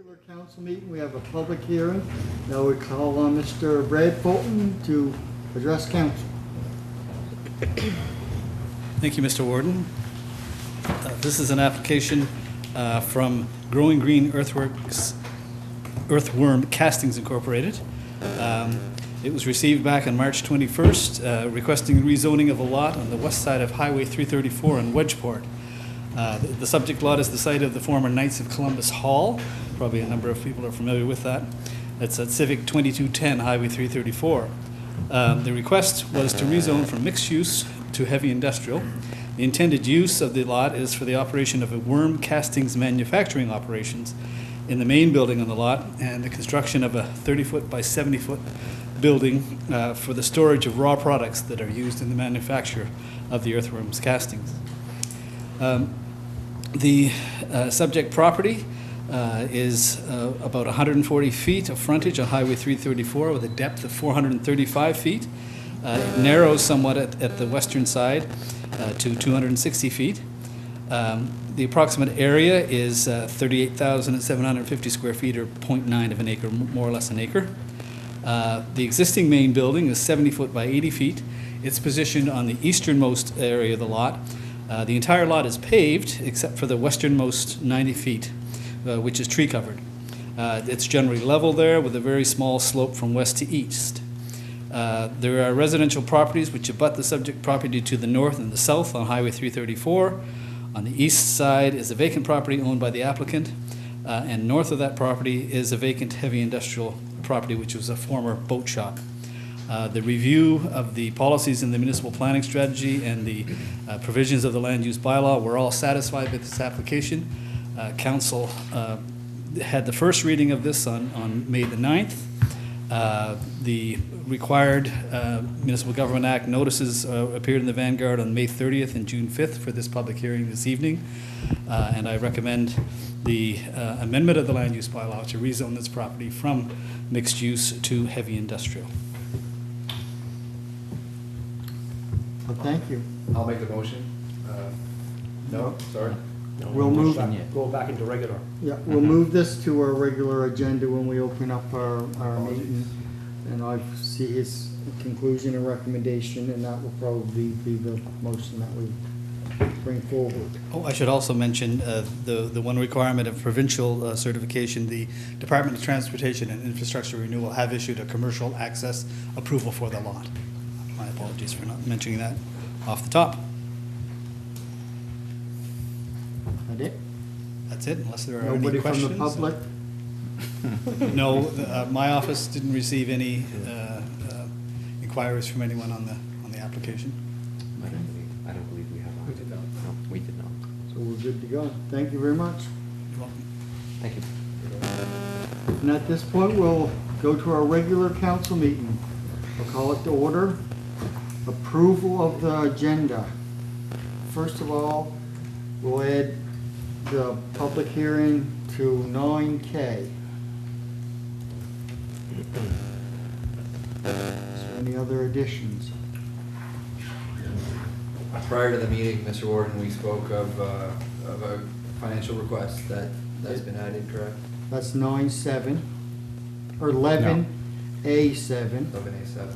regular council meeting. We have a public hearing. Now we call on Mr. Brad Fulton to address council. Thank you, Mr. Warden. This is an application from Growing Green Earthworm Castings Incorporated. It was received back on March 21st, requesting rezoning of a lot on the west side of Highway 334 in Wedgeport. The subject lot is the site of the former Knights of Columbus Hall. Probably a number of people are familiar with that. It's at Civic 2210 Highway 334. The request was to rezone from mixed use to heavy industrial. The intended use of the lot is for the operation of a worm castings manufacturing operations in the main building on the lot and the construction of a 30-foot by 70-foot building for the storage of raw products that are used in the manufacture of the earthworms castings. The subject property is about 140 feet of frontage on Highway 334 with a depth of 435 feet. It narrows somewhat at the western side to 260 feet. The approximate area is 38,750 square feet, or 0.9 of an acre, more or less an acre. The existing main building is 70 foot by 80 feet. It's positioned on the easternmost area of the lot. The entire lot is paved except for the westernmost 90 feet, which is tree covered. It's generally level there with a very small slope from west to east. There are residential properties which abut the subject property to the north and the south on Highway 334. On the east side is a vacant property owned by the applicant, and north of that property is a vacant heavy industrial property which was a former boat shop. The review of the policies in the municipal planning strategy and the provisions of the land use bylaw were all satisfied with this application. Council had the first reading of this on May the 9th. The required Municipal Government Act notices appeared in the Vanguard on May 30th and June 5th for this public hearing this evening. And I recommend the amendment of the land use bylaw to rezone this property from mixed use to heavy industrial. Well, thank you. I'll make the motion. No, sorry. No, We'll move. Go back into regular. Yeah, we'll move this to our regular agenda when we open up our meeting. And I see his conclusion and recommendation, and that will probably be the motion that we bring forward. Oh, I should also mention the one requirement of provincial certification. The Department of Transportation and Infrastructure Renewal have issued a commercial access approval for the lot. My apologies for not mentioning that off the top. That it? That's it, unless there are any Nobody from questions. the public? No, my office didn't receive any inquiries from anyone on the application. I don't believe we have one. We did not. No, we did not. So we're good to go. Thank you very much. You're welcome. Thank you. And at this point, we'll go to our regular council meeting. We'll call it to order. Approval of the agenda. First of all, we'll add the public hearing to 9K. Is there any other additions? Prior to the meeting, Mr. Warden, we spoke of a financial request that's been added, correct? That's 9-7, or 11A7. 11A7, yeah.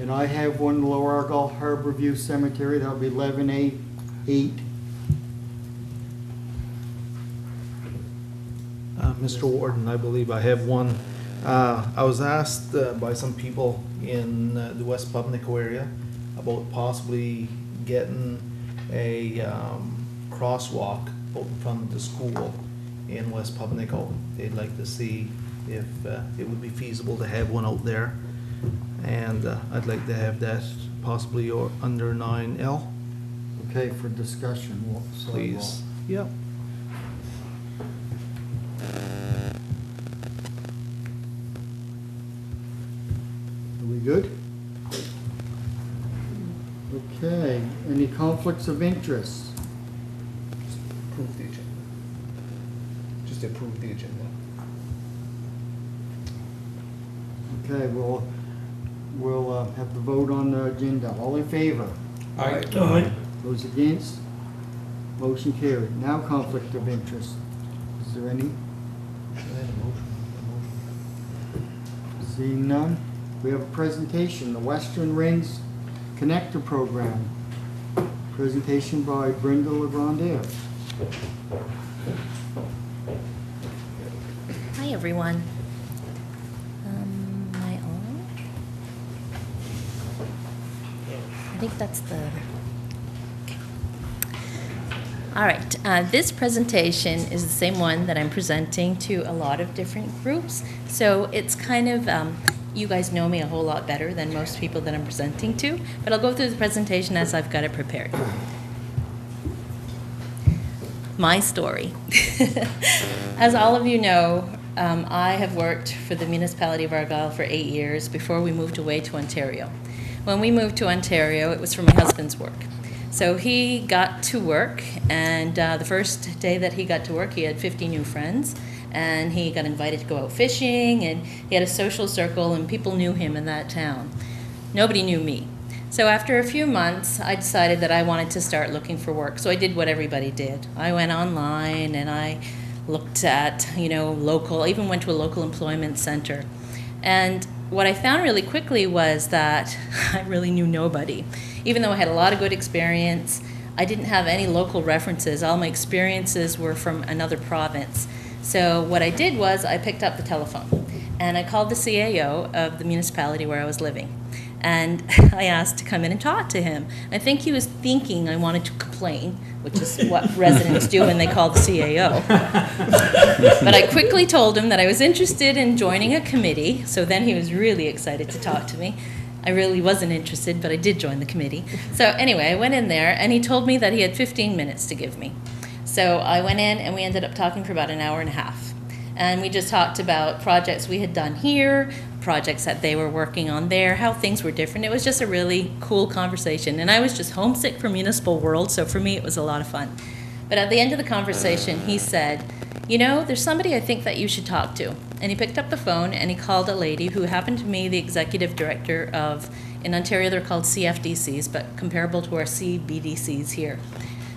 And I have one Lower Argyle Harborview Cemetery, that'll be 11A8. Mr. Warden, I believe I have one. I was asked by some people in the West Pubnico area about possibly getting a crosswalk out in front of the school in West Pubnico. They'd like to see if it would be feasible to have one out there. And I'd like to have that possibly under 9L. Okay, for discussion, Please. Yep. Are we good? Okay, any conflicts of interest? Approve the agenda. Just approve the agenda. Okay, we'll have the vote on the agenda. All in favor? Aye. Those against? Motion carried. Now conflict of interest. Is there any? Seeing none, we have a presentation, the Western Rings Connector Program. Presentation by Brenda LaGrandeur. Hi, everyone. Am I on? I think that's the... Okay. All right. This presentation is the same one that I'm presenting to a lot of different groups. So it's kind of, you guys know me a whole lot better than most people that I'm presenting to, but I'll go through the presentation as I've got it prepared. My story. As all of you know, I have worked for the municipality of Argyll for 8 years before we moved away to Ontario. When we moved to Ontario, it was for my husband's work. So he got to work, and the first day that he got to work, he had 50 new friends, and he got invited to go out fishing, and he had a social circle, and people knew him in that town. Nobody knew me. So after a few months, I decided that I wanted to start looking for work. So I did what everybody did. I went online and I looked at, local, I even went to a local employment center. And what I found really quickly was that I really knew nobody. Even though I had a lot of good experience, I didn't have any local references. All my experiences were from another province. So what I did was I picked up the telephone and I called the CAO of the municipality where I was living. And I asked to come in and talk to him. I think he was thinking I wanted to complain, which is what residents do when they call the CAO. But I quickly told him that I was interested in joining a committee, so then he was really excited to talk to me. I really wasn't interested, but I did join the committee. So anyway, I went in there, and he told me that he had 15 minutes to give me. So I went in, and we ended up talking for about an hour and a half. And we just talked about projects we had done here, projects that they were working on there, how things were different. It was just a really cool conversation. And I was just homesick for municipal world, so for me it was a lot of fun. But at the end of the conversation, he said, there's somebody I think that you should talk to. And he picked up the phone and he called a lady who happened to be the executive director of, in Ontario they're called CFDCs, but comparable to our CBDCs here.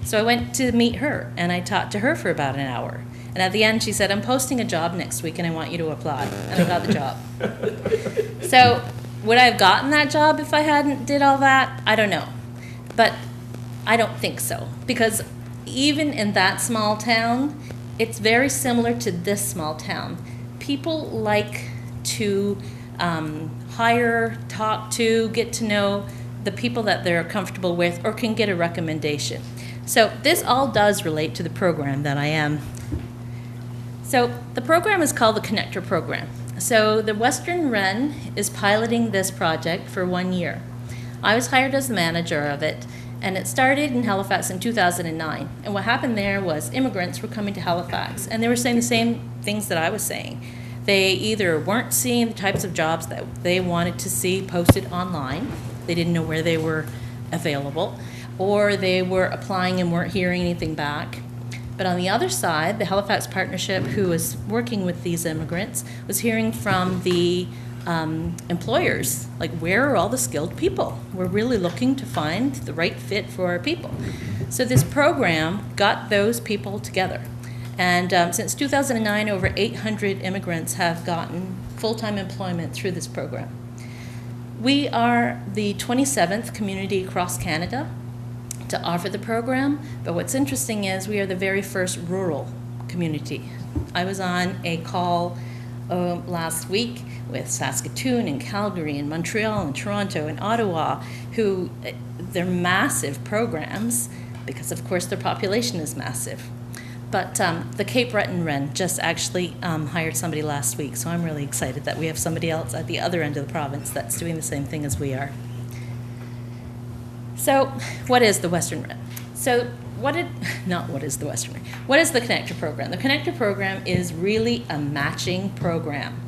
So I went to meet her and I talked to her for about an hour. And at the end, she said, I'm posting a job next week and I want you to apply. And I got the job. So would I have gotten that job if I hadn't did all that? I don't know. But I don't think so. Because even in that small town, it's very similar to this small town. People like to hire, talk to, get to know the people that they're comfortable with or can get a recommendation. So this all does relate to the program that I am. So the program is called the Connector Program. So the Western Wren is piloting this project for 1 year. I was hired as the manager of it, and it started in Halifax in 2009. And what happened there was immigrants were coming to Halifax, and they were saying the same things that I was saying. They either weren't seeing the types of jobs that they wanted to see posted online, they didn't know where they were available, or they were applying and weren't hearing anything back. But on the other side, the Halifax Partnership, who was working with these immigrants, was hearing from the employers, like, where are all the skilled people? We're really looking to find the right fit for our people. So this program got those people together. And since 2009, over 800 immigrants have gotten full-time employment through this program. We are the 27th community across Canada to offer the program, but what's interesting is we are the very first rural community. I was on a call last week with Saskatoon and Calgary and Montreal and Toronto and Ottawa, who they're massive programs because of course their population is massive. But the Cape Breton Wren just actually hired somebody last week, so I'm really excited that we have somebody else at the other end of the province that's doing the same thing as we are. So what is the Western Wren? So what is the Western Wren? What is the Connector Program? The Connector Program is really a matching program.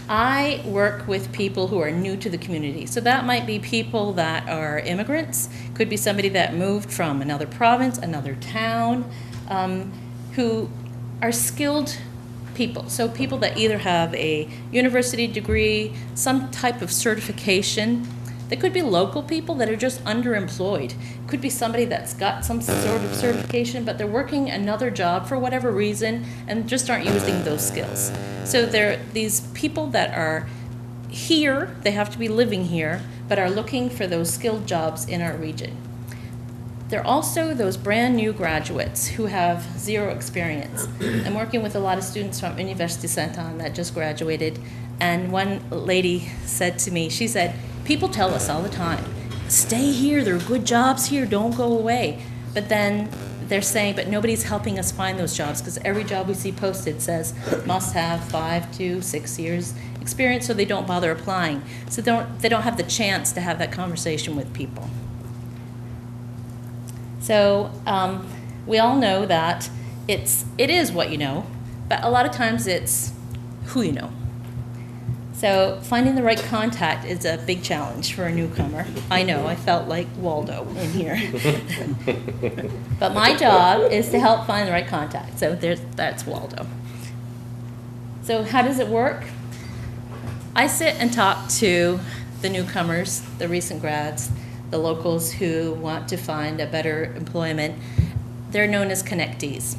I work with people who are new to the community. So that might be people that are immigrants, could be somebody that moved from another province, another town, who are skilled people. So people that either have a university degree, some type of certification, They could be local people that are just underemployed. It could be somebody that's got some sort of certification, but they're working another job for whatever reason and just aren't using those skills. So they're these people that are here, they have to be living here, but are looking for those skilled jobs in our region. They're also those brand new graduates who have zero experience. I'm working with a lot of students from Université Sainte-Anne that just graduated, and one lady said to me, she said, people tell us all the time, stay here, there are good jobs here, don't go away. But then they're saying, but nobody's helping us find those jobs, because every job we see posted says must have 5 to 6 years experience, so they don't bother applying. So they don't have the chance to have that conversation with people. So we all know that it is what you know, but a lot of times it's who you know. So finding the right contact is a big challenge for a newcomer. I know, I felt like Waldo in here. But my job is to help find the right contact. So that's Waldo. So how does it work? I sit and talk to the newcomers, the recent grads, the locals who want to find a better employment. They're known as connectees.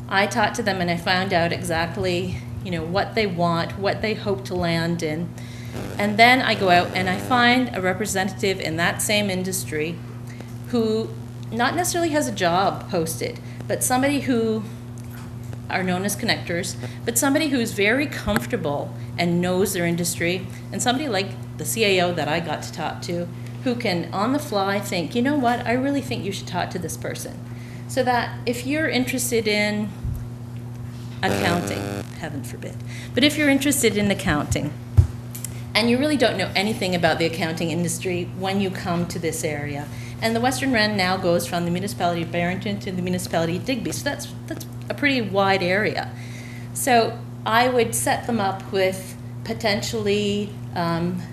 I talked to them and I found out exactly, what they want, what they hope to land in. And then I go out and I find a representative in that same industry who not necessarily has a job posted, but somebody who are known as connectors, but somebody who's very comfortable and knows their industry, and somebody like the CAO that I got to talk to, who can on the fly think, you know what, I really think you should talk to this person. So that if you're interested in accounting, heaven forbid, but if you're interested in accounting and you really don't know anything about the accounting industry when you come to this area, and the Western Rand now goes from the municipality of Barrington to the municipality of Digby, so that's a pretty wide area. So I would set them up with potentially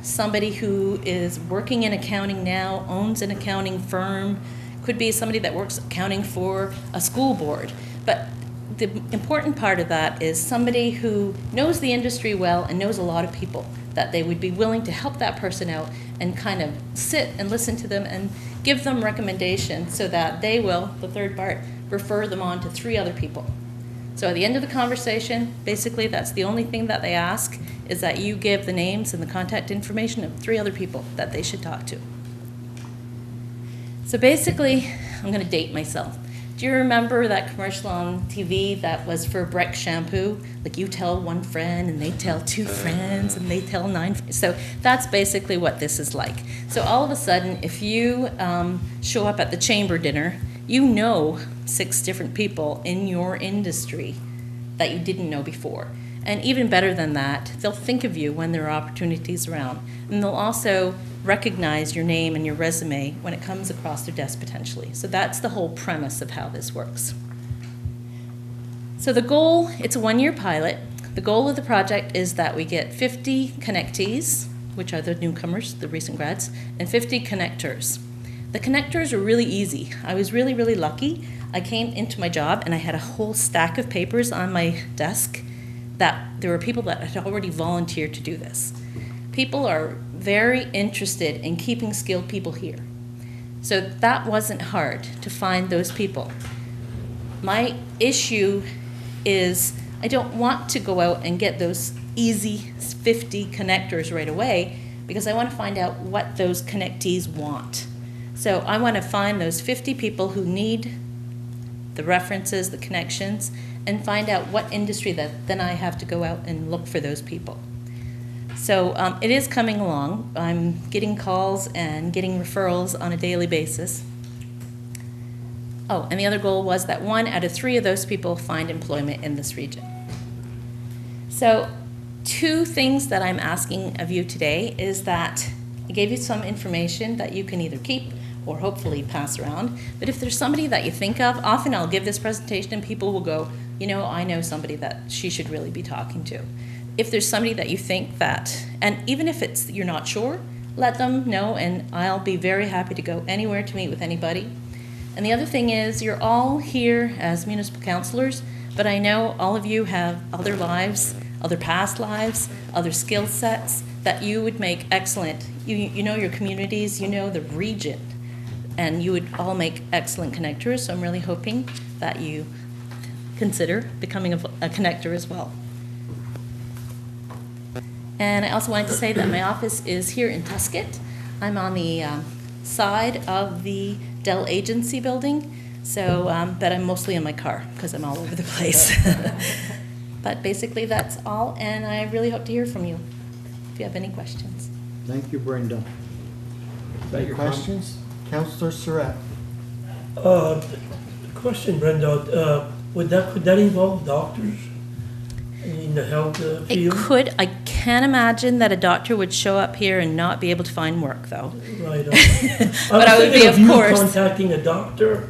somebody who is working in accounting now, owns an accounting firm, could be somebody that works accounting for a school board. But the important part of that is somebody who knows the industry well and knows a lot of people, that they would be willing to help that person out and kind of sit and listen to them and give them recommendations so that they will, the third part, refer them on to 3 other people. So at the end of the conversation, basically that's the only thing that they ask, is that you give the names and the contact information of 3 other people that they should talk to. So basically, I'm going to date myself. Do you remember that commercial on TV that was for Breck shampoo? Like you tell 1 friend and they tell 2 friends and they tell 9. So that's basically what this is like. So all of a sudden, if you show up at the chamber dinner, you know 6 different people in your industry that you didn't know before. And even better than that, they'll think of you when there are opportunities around. And they'll also recognize your name and your resume when it comes across their desk potentially. So that's the whole premise of how this works. So the goal, it's a 1-year pilot. The goal of the project is that we get 50 connectees, which are the newcomers, the recent grads, and 50 connectors. The connectors are really easy. I was really, really lucky. I came into my job and I had a whole stack of papers on my desk that there were people that had already volunteered to do this. People are very interested in keeping skilled people here. So that wasn't hard to find those people. My issue is I don't want to go out and get those easy 50 connectors right away because I want to find out what those connectees want. So I want to find those 50 people who need the references, the connections, and find out what industry that then I have to go out and look for those people. So it is coming along. I'm getting calls and getting referrals on a daily basis. Oh, and the other goal was that 1 out of 3 of those people find employment in this region. So 2 things that I'm asking of you today is that I gave you some information that you can either keep or hopefully pass around. But if there's somebody that you think of, often I'll give this presentation and people will go, I know somebody that she should really be talking to. If there's somebody that you think that, and even if you're not sure, let them know and I'll be very happy to go anywhere to meet with anybody. And the other thing is you're all here as municipal councillors, but I know all of you have other lives, other past lives, other skill sets that you would make excellent, you know your communities, you know the region, and you would all make excellent connectors, so I'm really hoping that you consider becoming a connector as well. And I also wanted to say that my office is here in Tusket. I'm on the side of the Dell Agency building, so but I'm mostly in my car because I'm all over the place. But basically that's all, and I really hope to hear from you if you have any questions. Thank you, Brenda. Any questions? Councillor Surette. Question, Brenda, could that involve doctors in the health It field? could. I can't imagine that a doctor would show up here and not be able to find work, though. Right. But I would be, of course. Contacting a doctor.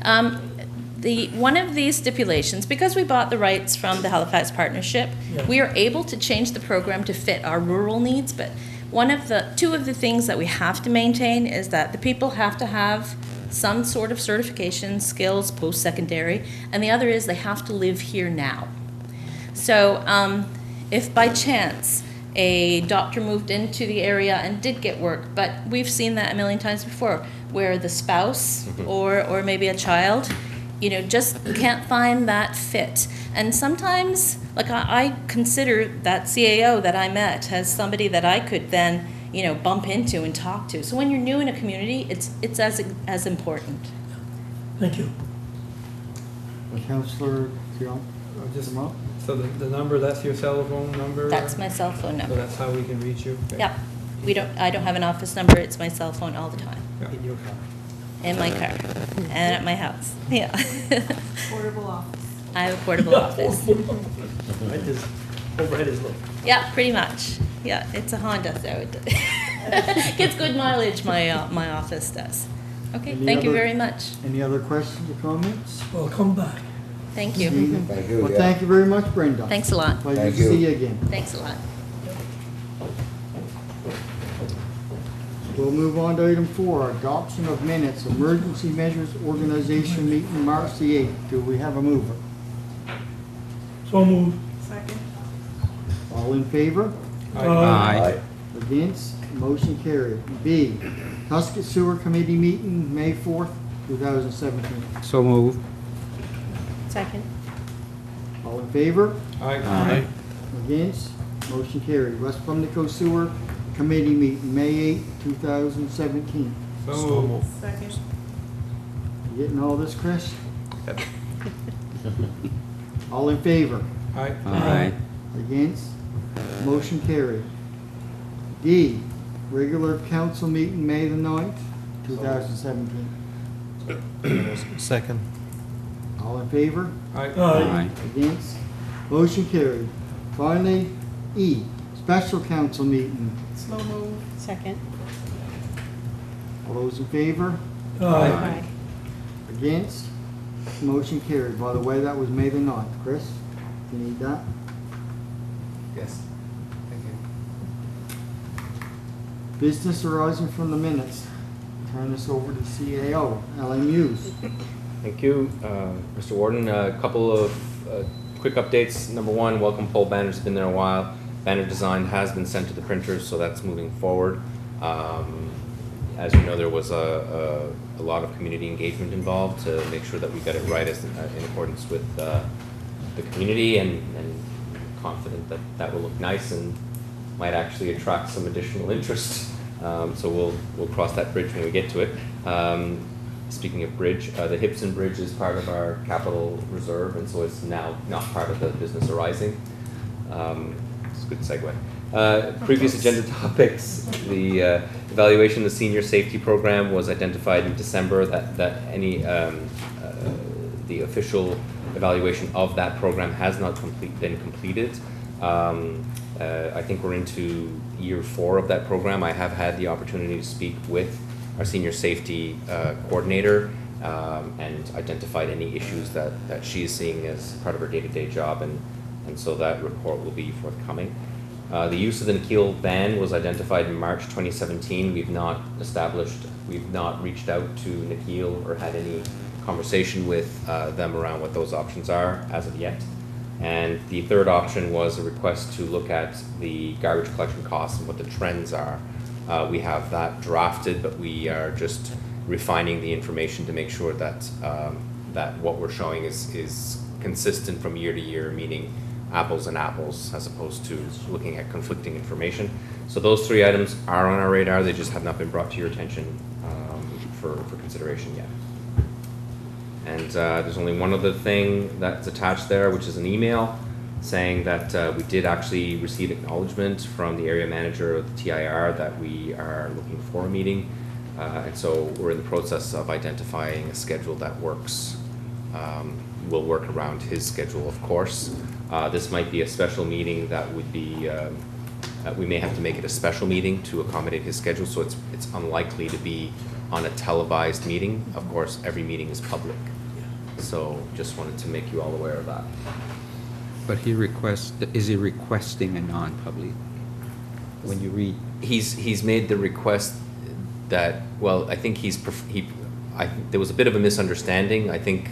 One of these stipulations, because we bought the rights from the Halifax Partnership, Yeah. we are able to change the program to fit our rural needs, but two of the things that we have to maintain is that the people have to have some sort of certification, skills, post-secondary, and the other is they have to live here now. So if by chance a doctor moved into the area and did get work, but we've seen that a million times before, where the spouse or maybe a child, just can't find that fit. And sometimes, like I consider that CAO that I met as somebody that I could then, bump into and talk to. So when you're new in a community, it's as important. Thank you. Councillor Dion. Just, so the number, that's your cell phone number? That's my cell phone So number. that's how we can reach you? Okay. Yep. I don't have an office number, it's my cell phone all the time. Yeah. In your car. In my car. And at my house. Yeah. Portable office. I have a portable office. Right, his overhead is low. Yeah, pretty much. Yeah, it's a Honda, so it gets good mileage, my office does. Okay, Any thank you other- very much. Any other questions or comments? Well, come back. Thank you. Stephen? Thank you, Well, yeah. thank you very much, Brenda. Thanks a lot. Pleasure Thank to see you. you again. Thanks a lot. We'll move on to item 4, adoption of minutes, emergency measures organization meeting March the 8th. Do we have a mover? So move. Second. All in favor? Aye. Against? Motion carried. B, Tusket Sewer Committee meeting, May 4th, 2017. So move. Second. All in favor? Aye. Against? Motion carried. West Pubnico Sewer Committee meeting, May 8th, 2017. So moved. Second. You getting all this, Chris? All in favor? Aye. Aye. Against? Motion carried. D, regular council meeting, May the 9th, 2017. Second. All in favor? Aye. Aye. Against? Motion carried. Finally, E, special council meeting. Slow move. Second. All those in favor? Aye. Against? Motion carried. By the way, that was May the 9th. Chris, you need that? Yes. Thank you. Business arising from the minutes. Turn this over to CAO, Ellen Muse. Thank you, Mr. Warden. A couple of quick updates. Number one, welcome pole banner's been there a while. Banner design has been sent to the printers, so that's moving forward. As you know, there was a lot of community engagement involved to make sure that we got it right as in accordance with the community, and confident that that will look nice and might actually attract some additional interest. So we'll cross that bridge when we get to it. Speaking of bridge, the Hipson Bridge is part of our capital reserve, and so it's now not part of the business arising. It's a good segue. Previous agenda topics, the evaluation of the senior safety program was identified in December, that any the official evaluation of that program has not been completed. I think we're into year 4 of that program. I have had the opportunity to speak with our senior safety coordinator and identified any issues that she is seeing as part of her day-to-day job, and so that report will be forthcoming. The use of the Nikhil van was identified in March 2017. We've not reached out to Nikhil or had any conversation with them around what those options are as of yet. And the third option was a request to look at the garbage collection costs and what the trends are. We have that drafted, but we are just refining the information to make sure that that what we're showing is consistent from year to year, meaning apples and apples, as opposed to looking at conflicting information. So those three items are on our radar. They just have not been brought to your attention for consideration yet. And there's only one other thing that's attached there, which is an email saying that we did actually receive acknowledgement from the area manager of the TIR that we are looking for a meeting. And so we're in the process of identifying a schedule that works. We'll work around his schedule, of course. This might be a special meeting that would be, we may have to make it a special meeting to accommodate his schedule, so it's unlikely to be on a televised meeting. Of course, every meeting is public. So just wanted to make you all aware of that. But is he requesting a non-public? When you read, He's made the request that, well, I think there was a bit of a misunderstanding. I think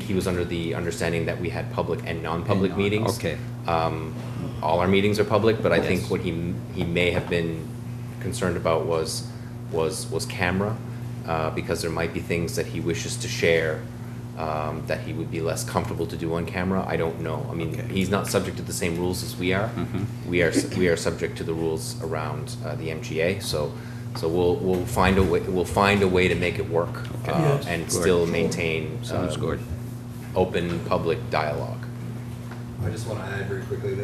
he was under the understanding that we had public and non-public meetings. Okay. All our meetings are public, but I think Yes. what he may have been concerned about was camera, because there might be things that he wishes to share that he would be less comfortable to do on camera. I don't know. I mean, Okay. he's not subject to the same rules as we are. Mhm. We are subject to the rules around the MGA. So we'll find a way to make it work Yes. and Good. still maintain Sounds good. open public dialogue. I just want to add very quickly, I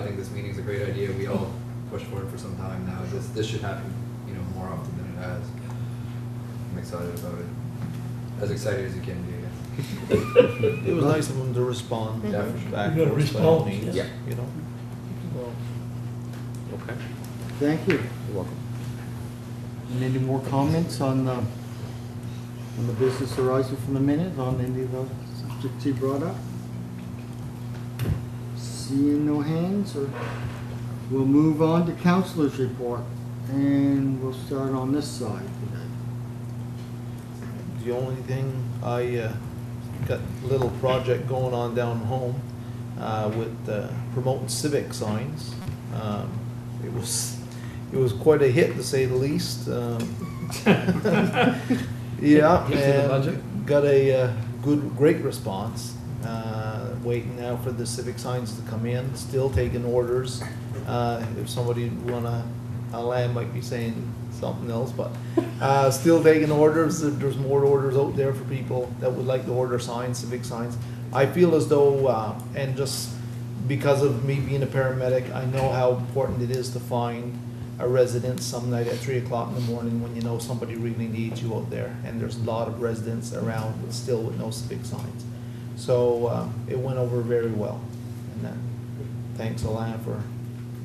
think this meeting's a great idea. We all pushed for it for some time now. This should happen, more often than it has. I'm excited about it. As excited as you can be, I guess. It was nice of him to respond Yeah, for sure. back You gotta for us by all respond, means, yeah. Well, Okay. Thank you. You're welcome. And any more comments on the business arising from the minute, on any of the subjects you brought up? Seeing no hands, we'll move on to Councillor's report, and we'll start on this side today. The only thing, I got a little project going on down home with promoting civic signs. It was quite a hit, to say the least. Yeah, Into the budget? and got a great response. Waiting now for the civic signs to come in, still taking orders. If somebody Alan might be saying something else, but still taking orders. There's more orders out there for people that would like to order signs, civic signs. I feel as though, and just because of me being a paramedic, I know how important it is to find a residence some night at 3 o'clock in the morning when you know somebody really needs you out there. And there's a lot of residents around still with no civic signs. So it went over very well. And thanks Alan for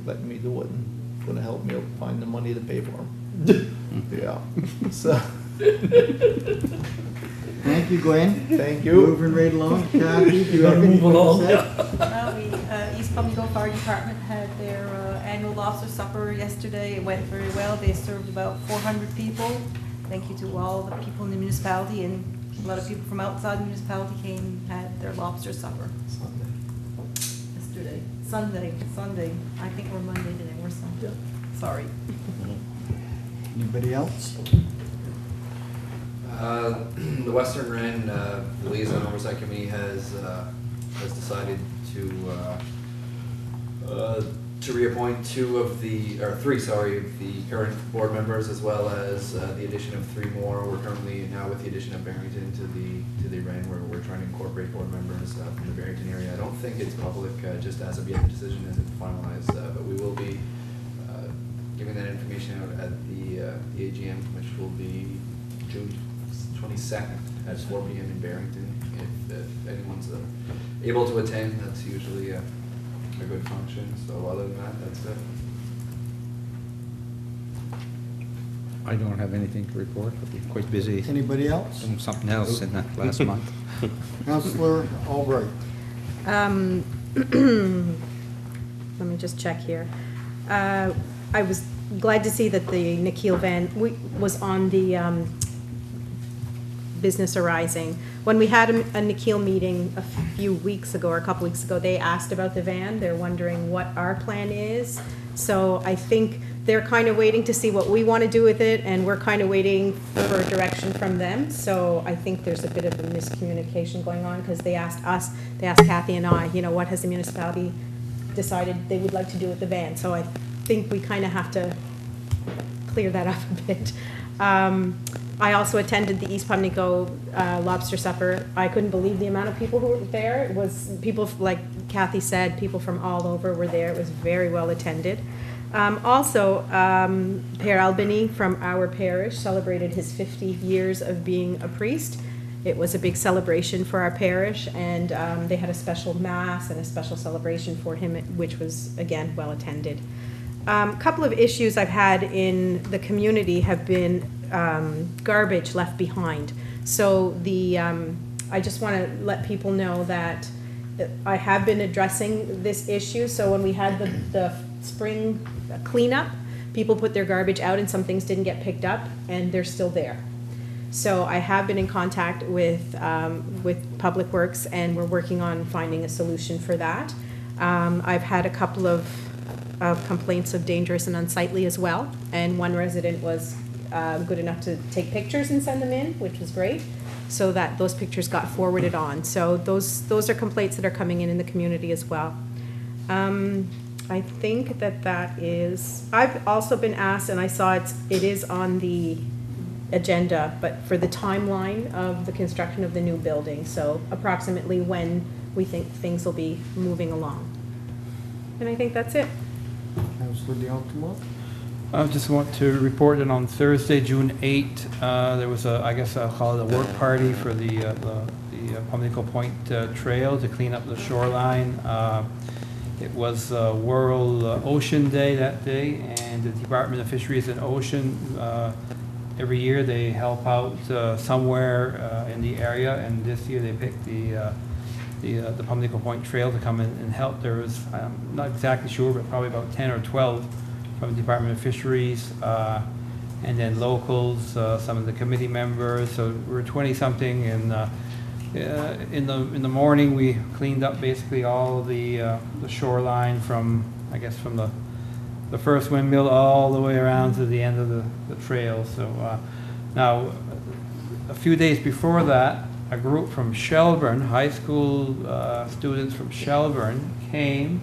letting me do it and going to help me out find the money to pay for them. Yeah. So. Thank you, Glenn. Thank you. Moving right along. Kathy, do you have anything Move along, to say? East Pubnico Fire Department had their annual lobster supper yesterday. It went very well. They served about 400 people. Thank you to all the people in the municipality, and a lot of people from outside the municipality came and had their lobster supper yesterday. Sunday. I think we're Monday today. We're Sunday. Sorry. Anybody else? The Western Ren Liaison Oversight Committee has decided to reappoint three of the current board members, as well as the addition of 3 more. We're currently now with the addition of Barrington to the Ren, where we're trying to incorporate board members from the Barrington area. I don't think it's public just as of yet. The decision isn't finalized, but we will be giving that information out at the AGM, which will be June 22nd at 4 p.m. in Barrington. If anyone's able to attend, that's usually a good function. So other than that, that's it. I don't have anything to report. I've been quite busy Anybody else? doing something else in that last month. Councillor Albright. Let me just check here. I was glad to see that the Nikhil van was on the business arising. When we had a Nikhil meeting a few weeks ago, or a couple weeks ago, they asked about the van. They're wondering what our plan is. So I think they're kind of waiting to see what we want to do with it, and we're kind of waiting for direction from them. So I think there's a bit of a miscommunication going on, because they asked us, they asked Kathy and I, what has the municipality decided they would like to do with the van? So I think we kind of have to clear that up a bit. I also attended the East Pubnico lobster supper. I couldn't believe the amount of people who were there. It was people, like Kathy said, people from all over were there. It was very well attended. Also, Per Albany from our parish celebrated his 50 years of being a priest. It was a big celebration for our parish, and they had a special mass and a special celebration for him, which was, again, well attended. A couple of issues I've had in the community have been garbage left behind. So I just want to let people know that I have been addressing this issue. So when we had the spring cleanup, people put their garbage out and some things didn't get picked up, and they're still there. So I have been in contact with Public Works, and we're working on finding a solution for that. I've had a couple of complaints of dangerous and unsightly as well, and one resident was good enough to take pictures and send them in, which was great, so that those pictures got forwarded on. So those are complaints that are coming in the community as well. I think that is, I've also been asked, and I saw it is on the agenda, but for the timeline of the construction of the new building, so approximately when we think things will be moving along. And I think that's it. Councillor D'Altimo? I just want to report that on Thursday, June 8, there was I guess I'll call it a work party for the Pubnico Point Trail to clean up the shoreline. It was World Ocean Day that day, and the Department of Fisheries and Ocean, every year they help out somewhere in the area, and this year they picked the Pubnico Point Trail to come in and help. There was, I'm not exactly sure, but probably about 10 or 12 from the Department of Fisheries, and then locals, some of the committee members. So we're 20-something, and in the morning we cleaned up basically all of the shoreline from, I guess, from the first windmill all the way around to the end of the trail. So now, a few days before that, a group from Shelburne, high school students from Shelburne, came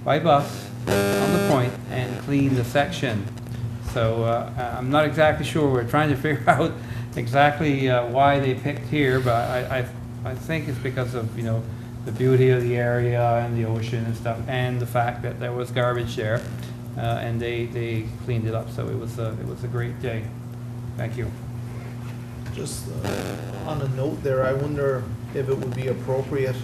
by bus on the point and cleaned the section. So I'm not exactly sure. We're trying to figure out exactly why they picked here, but I think it's because of the beauty of the area and the ocean and stuff, and the fact that there was garbage there, and they cleaned it up. So it was a great day. Thank you. Just on a note there, I wonder if it would be appropriate,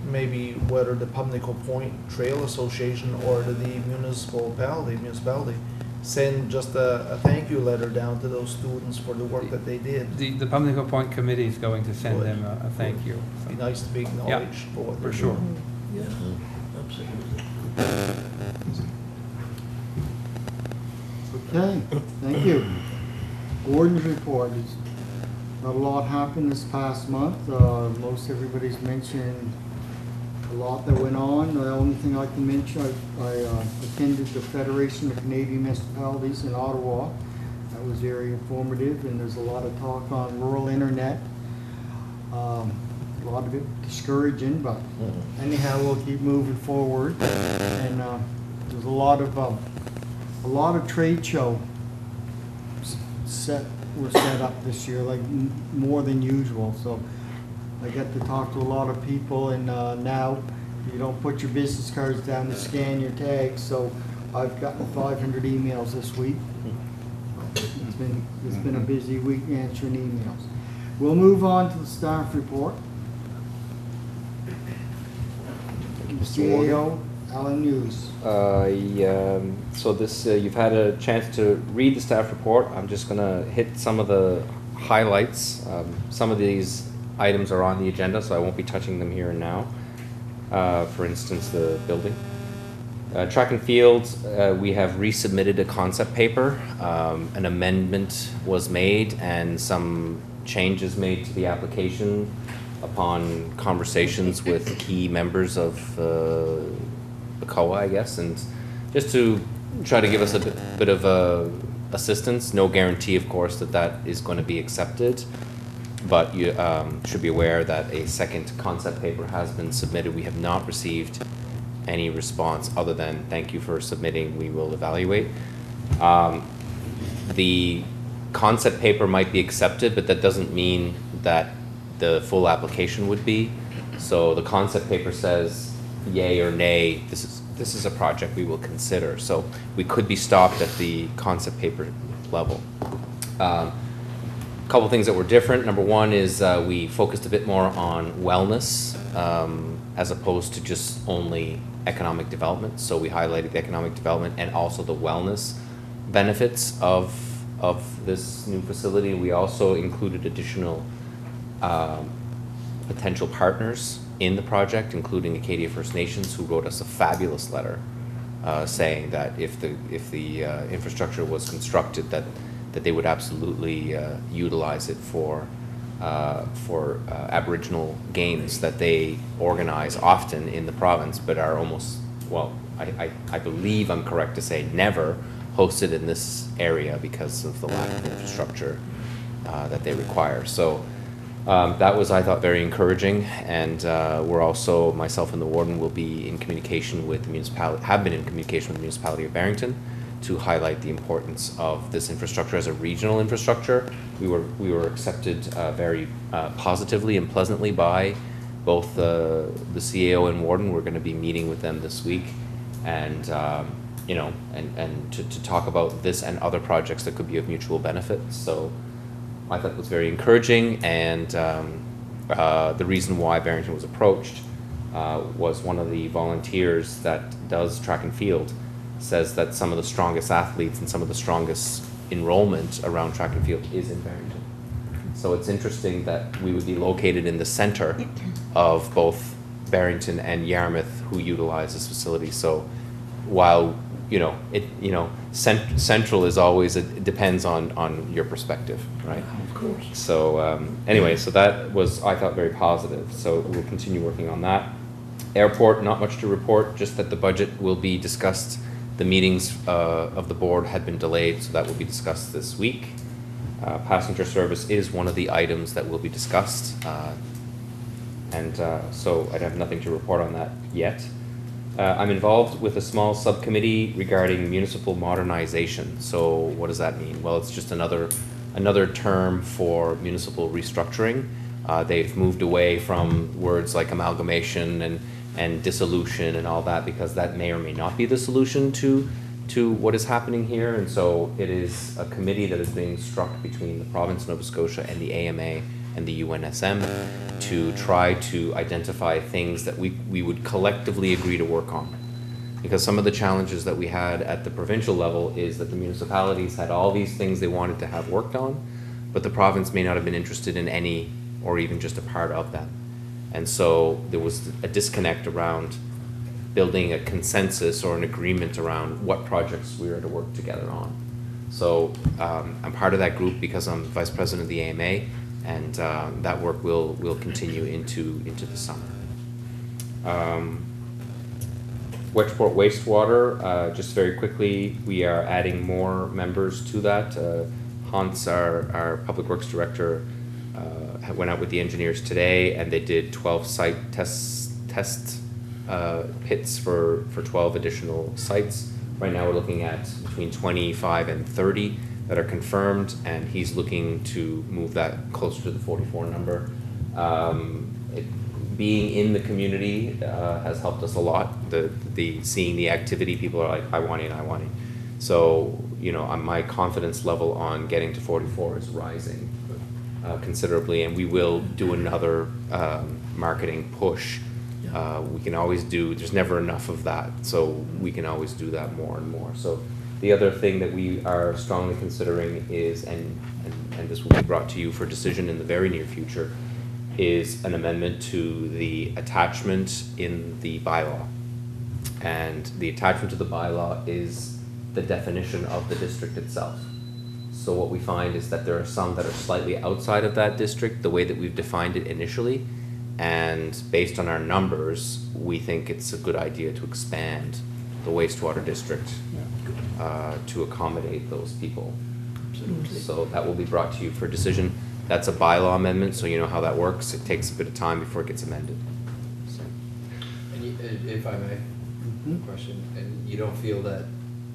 maybe whether the Pubnico Point Trail Association or the municipality send just a thank you letter down to those students for the work that they did. The Pubnico Point Committee is going to send them a thank you. So. Be nice to be acknowledged for what they're for sure. doing. Yeah, absolutely. Okay, thank you. Warden's report. Not a lot happened this past month. Most everybody's mentioned a lot that went on. The only thing I can mention, I attended the Federation of Canadian Municipalities in Ottawa. That was very informative, and there's a lot of talk on rural internet. A lot of it discouraging, but anyhow, we'll keep moving forward. And there's a lot of trade show were set up this year, like more than usual. So I got to talk to a lot of people, and now you don't put your business cards down to scan your tags. So I've gotten 500 emails this week. It's been a busy week answering emails. We'll move on to the staff report. CAO, Alan News. So this, you've had a chance to read the staff report. I'm just gonna hit some of the highlights. Some of these items are on the agenda, so I won't be touching them here and now. For instance, the building. Track and field, we have resubmitted a concept paper. An amendment was made and some changes made to the application upon conversations with key members of the COA, I guess, and just to try to give us a bit of assistance. No guarantee, of course, that is going to be accepted, but you should be aware that a second concept paper has been submitted. We have not received any response other than thank you for submitting, we will evaluate. The concept paper might be accepted, but that doesn't mean that the full application would be. So the concept paper says yay or nay, this is a project we will consider. So we could be stopped at the concept paper level. Couple things that were different. Number one is we focused a bit more on wellness as opposed to just only economic development. So we highlighted the economic development and also the wellness benefits of this new facility. We also included additional potential partners in the project, including Acadia First Nations, who wrote us a fabulous letter saying that if the infrastructure was constructed, that they would absolutely utilize it for Aboriginal games that they organize often in the province, but are almost, well, I believe I'm correct to say never hosted in this area because of the lack of infrastructure that they require. So that was, I thought, very encouraging, and we're also, myself and the Warden will be in communication with the municipality, have been in communication with the municipality of Barrington to highlight the importance of this infrastructure as a regional infrastructure. We were accepted very positively and pleasantly by both the CAO and Warden. We're going to be meeting with them this week, and you know, and to talk about this and other projects that could be of mutual benefit. So I thought it was very encouraging, and the reason why Barrington was approached was one of the volunteers that does track and field says that some of the strongest athletes and some of the strongest enrollment around track and field is in Barrington. So it's interesting that we would be located in the center of both Barrington and Yarmouth, who utilize this facility. So while central is always, it depends on your perspective, right? Of course. So anyway, so that was, I thought, very positive. So we'll continue working on that. Airport, not much to report, just that the budget will be discussed. The meetings of the board had been delayed, so that will be discussed this week. Passenger service is one of the items that will be discussed. So I'd have nothing to report on that yet. I'm involved with a small subcommittee regarding municipal modernization. So what does that mean? Well, it's just another term for municipal restructuring. They've moved away from words like amalgamation and dissolution and all that, because that may or may not be the solution to what is happening here. And so it is a committee that is being struck between the province of Nova Scotia and the AMA and the UNSM to try to identify things that we would collectively agree to work on. Because some of the challenges that we had at the provincial level is that the municipalities had all these things they wanted to have worked on, but the province may not have been interested in any or even just a part of that. And so there was a disconnect around building a consensus or an agreement around what projects we were to work together on. So I'm part of that group because I'm vice president of the AMA, and that work will continue into the summer. Wedgeport wastewater, just very quickly, we are adding more members to that. Hans, our public works director, went out with the engineers today, and they did 12 site test pits for 12 additional sites. Right now we're looking at between 25 and 30 that are confirmed, and he's looking to move that closer to the 44 number. Being in the community has helped us a lot. Seeing the activity, people are like, I want it. So, my confidence level on getting to 44 is rising considerably, and we will do another marketing push. We can always do, there's never enough of that, so we can always do that more and more. So the other thing that we are strongly considering is, and this will be brought to you for decision in the very near future, is an amendment to the attachment in the bylaw. And the attachment to the bylaw is the definition of the district itself. So what we find is that there are some that are slightly outside of that district, the way that we've defined it initially. And based on our numbers, we think it's a good idea to expand the wastewater district to accommodate those people. Absolutely. So that will be brought to you for decision. That's a bylaw amendment, so you know how that works. It takes a bit of time before it gets amended. So. And if I may, question, and you don't feel that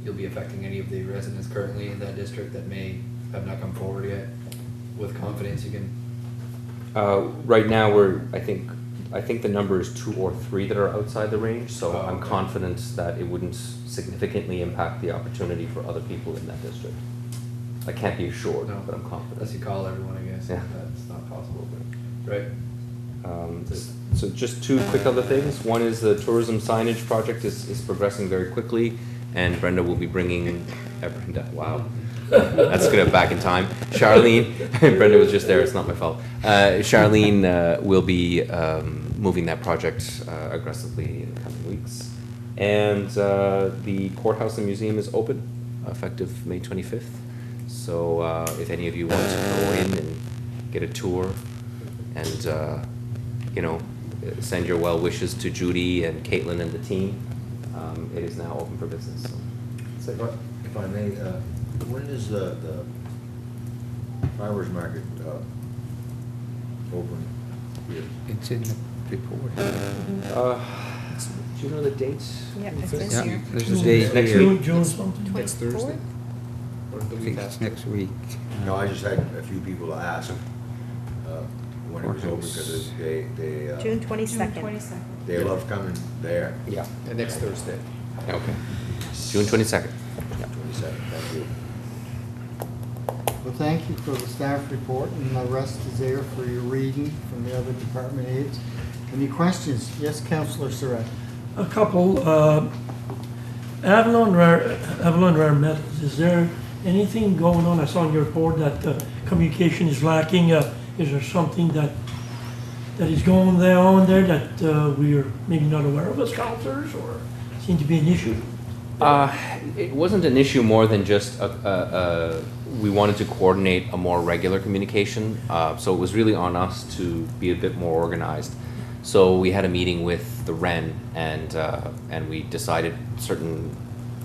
you'll be affecting any of the residents currently in that district that may have not come forward yet? With confidence you can? Right now, I think the number is 2 or 3 that are outside the range, so I'm confident that it wouldn't significantly impact the opportunity for other people in that district. I can't be assured, but I'm confident. Unless you call everyone, I guess. Yeah. That's not possible, but, right? So just 2 quick other things. One is the tourism signage project is progressing very quickly, and Brenda will be bringing, Brenda, wow. That's good back in time. Charlene, Brenda was just there, it's not my fault. Charlene will be moving that project aggressively in the coming weeks. And the courthouse and museum is open, effective May 25th. So if any of you want to go in and get a tour and, you know, send your well wishes to Judy and Caitlin and the team, it is now open for business. So. If I may, when is the farmers market open here? It's in the report. Do you know the date? Yeah, Yeah, it's this year. there's a date Next here. week? June something. Next Thursday. Or the I week think it's after? next week. No, I just had a few people ask when it was open, because they June June 22nd. 22nd. they love coming there. Yeah. Next Thursday. Okay. June 22nd. 27, thank you. Well, thank you for the staff report, and the rest is there for your reading from the other department aides. Any questions? Yes, Councillor Surette. A couple, Avalon Rare Metals, is there anything going on? I saw in your report that communication is lacking. Is there something that is going on there that we are maybe not aware of as councillors, or seem to be an issue? It wasn't an issue more than just we wanted to coordinate a more regular communication. So it was really on us to be a bit more organized. So we had a meeting with the REN, and we decided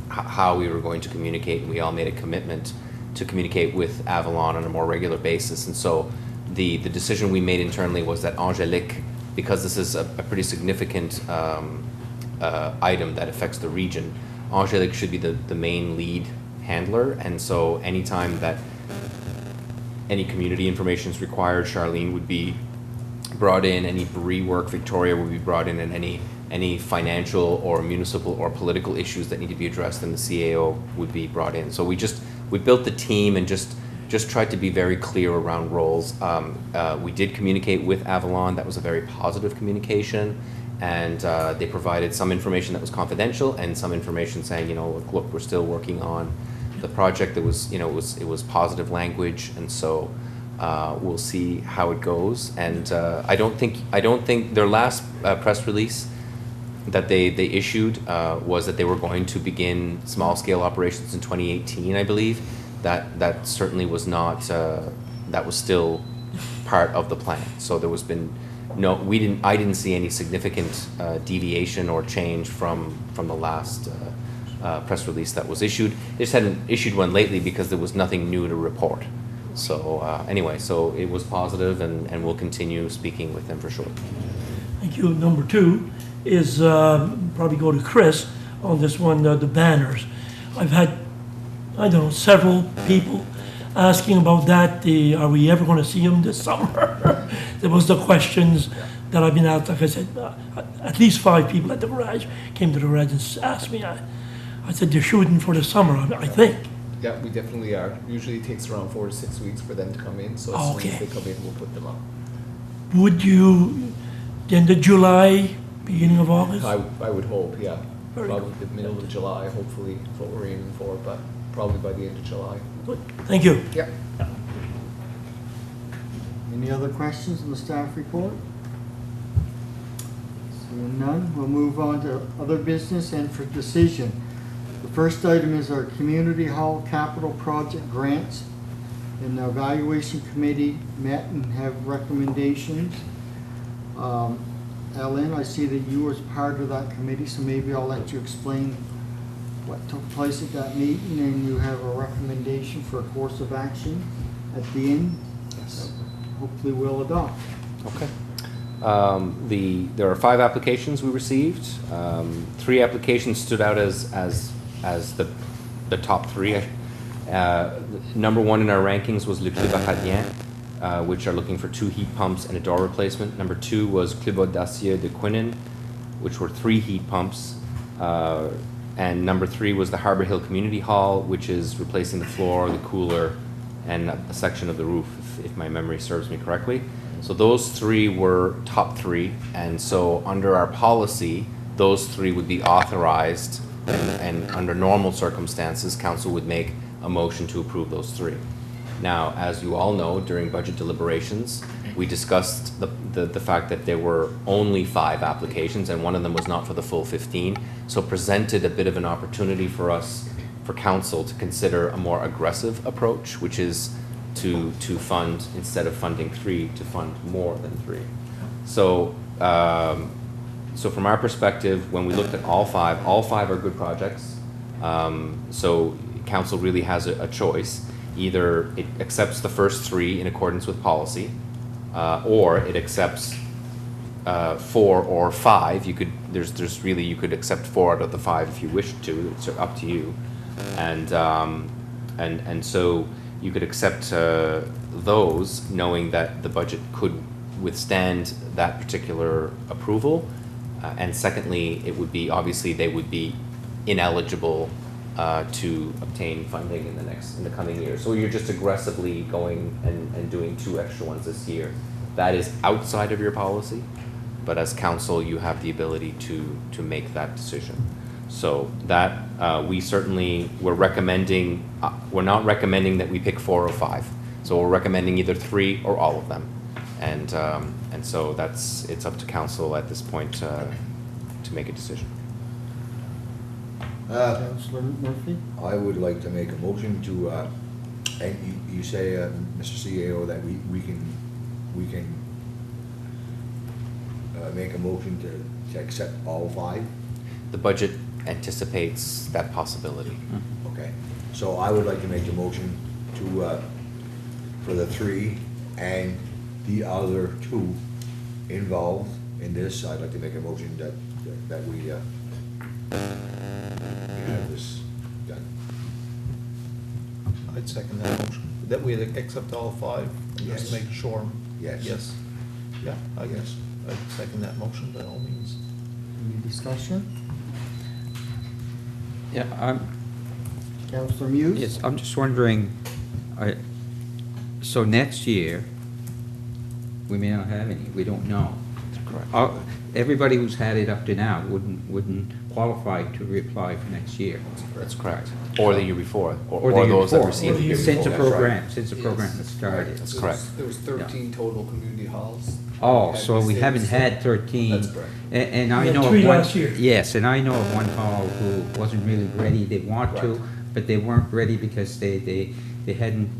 how we were going to communicate. And we all made a commitment to communicate with Avalon on a more regular basis. And so the decision we made internally was that Angélique, because this is a pretty significant item that affects the region, Angélique should be the main lead handler. And so anytime that any community information is required, Charlene would be brought in, any BRE work, Victoria would be brought in, and any financial or municipal or political issues that need to be addressed, then the CAO would be brought in. So we built the team and just tried to be very clear around roles. We did communicate with Avalon. That was a very positive communication, and they provided some information that was confidential and some information saying, you know, look, we're still working on the project. That was, you know, it was positive language, and so we'll see how it goes. And I don't think their last press release that they issued was that they were going to begin small scale operations in 2018, I believe. That certainly was not, that was still part of the plan. So there was been I didn't see any significant deviation or change from the last press release that was issued. They just hadn't issued one lately because there was nothing new to report. So anyway, so it was positive, and we'll continue speaking with them for sure. Thank you. Number 2 is probably go to Chris on this one, the banners. I've had, I don't know, several people asking about that. Are we ever going to see them this summer? There was the questions that I've been asked. Like I said, at least 5 people at the garage came to the garage and asked me. I said they're shooting for the summer, I think. Yeah, we definitely are. Usually it takes around 4 to 6 weeks for them to come in, so as soon as they come in, we'll put them up. Would you, the end of July, beginning of August? I would hope, yeah. Very Probably the middle of July, hopefully, is what we're aiming for, but probably by the end of July. Good. Thank you. Yeah. Any other questions on the staff report? Seeing none, we'll move on to other business and for decision. The first item is our Community Hall Capital Project grants. And the evaluation committee met and have recommendations. Ellen, I see that you were part of that committee, so maybe I'll let you explain what took place at that meeting, and you have a recommendation for a course of action at the end. Yes. Hopefully we'll adopt. Okay. There are 5 applications we received. 3 applications stood out as the top 3. Number 1 in our rankings was Le Club Acadien, which are looking for 2 heat pumps and a door replacement. Number 2 was Club Audacieux de Quinnen, which were 3 heat pumps. And number 3 was the Harbour Hill Community Hall, which is replacing the floor, the cooler, and a section of the roof, if my memory serves me correctly. So those 3 were top 3, and so under our policy, those 3 would be authorized, and under normal circumstances, council would make a motion to approve those 3. Now, as you all know, during budget deliberations, we discussed the fact that there were only 5 applications, and one of them was not for the full 15, so presented a bit of an opportunity for us, for council, to consider a more aggressive approach, which is to fund, instead of funding 3, to fund more than 3. So, so from our perspective, when we looked at all 5 are good projects. So council really has a choice. Either it accepts the first 3 in accordance with policy, or it accepts 4 or 5. You could, there's really, you could accept 4 out of the 5 if you wished to. It's up to you. And so you could accept those, knowing that the budget could withstand that particular approval. And secondly, it would be, obviously, they would be ineligible to obtain funding in the coming year. So you're just aggressively going and doing 2 extra ones this year. That is outside of your policy, but as council, you have the ability to make that decision. So that we certainly, we're recommending, we're not recommending that we pick 4 or 5. So we're recommending either 3 or all of them. And so that's, it's up to council at this point to make a decision. Councillor Murphy? I would like to make a motion to, and you say, Mr. CAO, that we can make a motion to accept all 5? The budget anticipates that possibility. Okay, so I would like to make a motion to, for the 3 and the other 2 involved in this. I'd like to make a motion that we have this done. I'd second that motion, that we accept all 5, and Yes. just make sure. Yes. Yes, yeah, I guess, I'd second that motion by all means. Any discussion? Yeah, Councillor Muse? yes, I'm just wondering, so next year, we may not have any, we don't know. Correct. Everybody who's had it up to now wouldn't qualify to reapply for next year. That's correct. Or the year before, or the year those that before. received the year Since the before. program, since the Yes. program has started. That's correct. There was 13 total community halls. Oh, Had so we mistakes, haven't so- had 13. That's correct. And I We had know of 3 one. last year. Yes, and I know of one hall who wasn't really ready, they want to, Right. but they weren't ready because they hadn't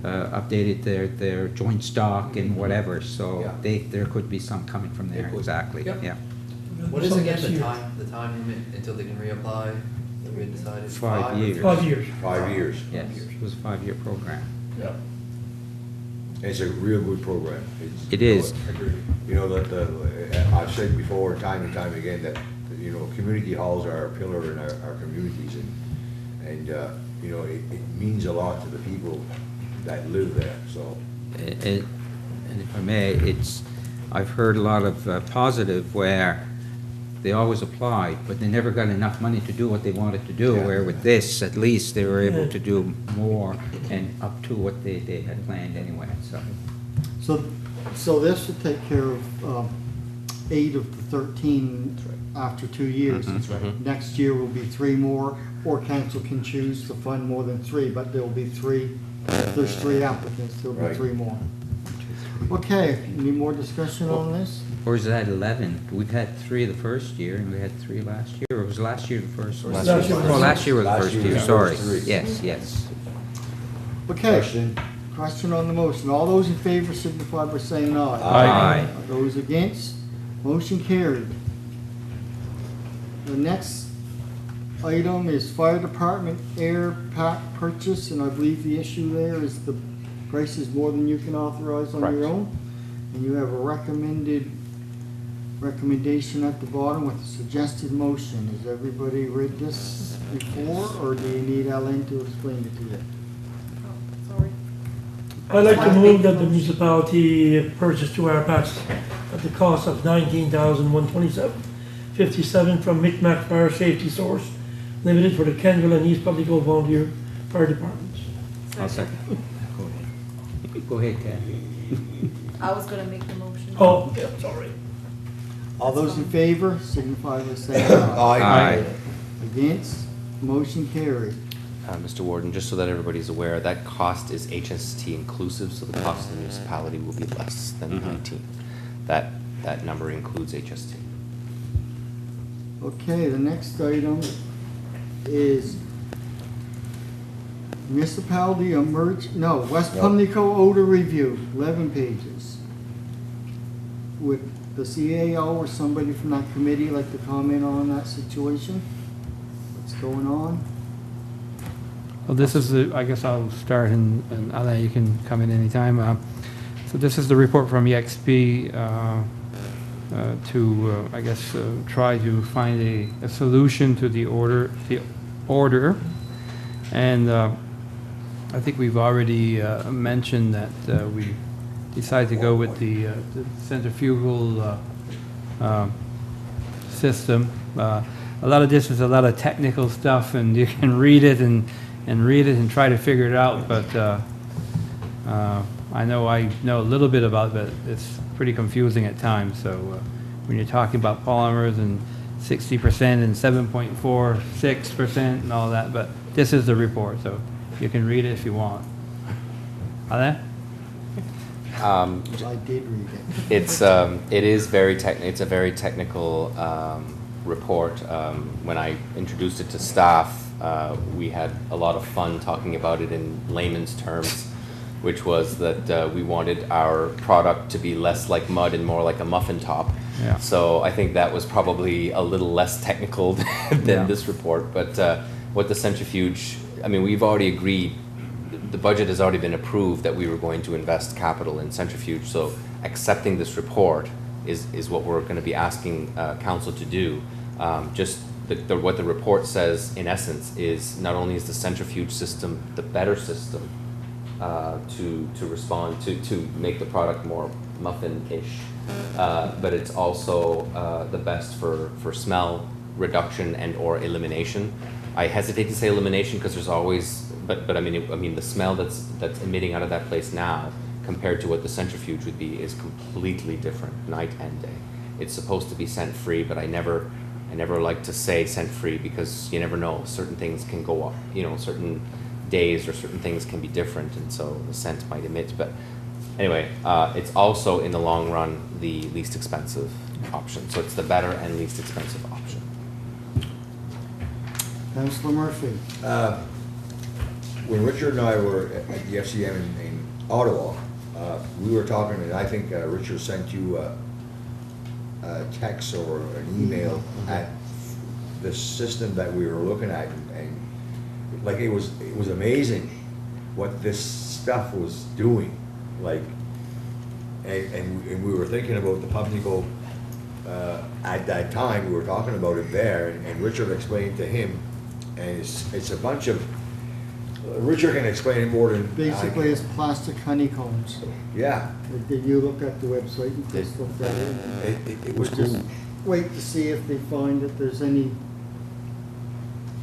updated their joint stock and whatever, so Yeah. there could be some coming from there, It would. exactly, Yep. yeah. What is Some again next the year. time limit until they can reapply that we had decided? 5 or years. 5 years. 5 years. Yes, it was a 5-year program. Yep. It's a real good program. It is. You know, I've said before, time and time again, that, you know, community halls are a pillar in our communities, and you know, it means a lot to the people that live there, so. And if I may, I've heard a lot of positive where they always applied, but they never got enough money to do what they wanted to do, Yeah. where with this, at least, they were able to do more and up to what they had planned anyway, so. So this will take care of 8 of the 13 after 2 years. Mhm. That's right. Next year will be 3 more, or council can choose to fund more than 3, but there will be 3, if there's 3 applicants, there will be Right. 3 more. Okay, any more discussion on this? Or is that 11? We've had 3 the first year, and we had 3 last year, or was last year the first? Last year. Oh, last year was the Last first year year, was sorry. the first 3. Yes, yes. Okay, Question? question on the motion. All those in favor signify by saying aye. Aye. Those against, motion carried. The next item is fire department air pack purchase, and I believe the issue there is the price is more than you can authorize on your Correct. own. And you have a recommendation at the bottom with a suggested motion. Has everybody read this before, or do you need Ellen to explain it to you? Sorry. I'd like to move that the municipality purchase 2 air packs at the cost of $19,127.57 from Micmac Fire Safety Source Limited for the Kenville and East Pubnico Volunteer Fire Departments. I'll second. Go ahead, Kathy. I was gonna make the motion. Oh, yeah, sorry. All those in favor signify by saying aye. Aye. Against, motion carried. Mr. Warden, just so that everybody's aware, that cost is HST inclusive, so the cost of the municipality will be less than 19. That number includes HST. Okay, the next item is municipality West Pubnico odor review, 11 pages. Would the CAO or somebody from that committee like to comment on that situation? What's going on? Well, this is the, I guess I'll start and Alain, you can come in anytime. So this is the report from EXP to, I guess, try to find a solution to the order. And I think we've already mentioned that we decided to go with the centrifugal system. A lot of this is a lot of technical stuff, and you can read it and try to figure it out, but I know a little bit about it, but it's pretty confusing at times. So when you're talking about polymers and 60% and 7.46% and all that, but this is the report, so you can read it if you want. Alain? I did read it. It's a very technical report. When I introduced it to staff, we had a lot of fun talking about it in layman's terms, which was that we wanted our product to be less like mud and more like a muffin top. Yeah. So I think that was probably a little less technical than this report. But what the centrifuge, I mean, we've already agreed, the budget has already been approved that we were going to invest capital in centrifuge. So accepting this report is what we're going to be asking council to do. What the report says, in essence, is not only is the centrifuge system the better system to respond to make the product more muffin-ish, but it's also the best for smell reduction and or elimination. I hesitate to say elimination because there's always, but I mean the smell that's emitting out of that place now compared to what the centrifuge would be is completely different night and day. It's supposed to be scent-free, but I never like to say scent-free because you never know. Certain things can go up, certain days or certain things can be different, and so the scent might emit. But anyway, it's also in the long run the least expensive option. So it's the better and least expensive option. Councillor Murphy. When Richard and I were at the FCM in Ottawa, we were talking, and I think Richard sent you a text or an email at the system that we were looking at, and like it was amazing what this stuff was doing. Like, and we were thinking about the Pubnico at that time. We were talking about it there, and Richard explained to him, and it's a bunch of. Richard can explain it more than Basically, it's plastic honeycombs. Yeah. Did you look at the website and just look at it? It was We'll just cool. wait to see if they find that there's any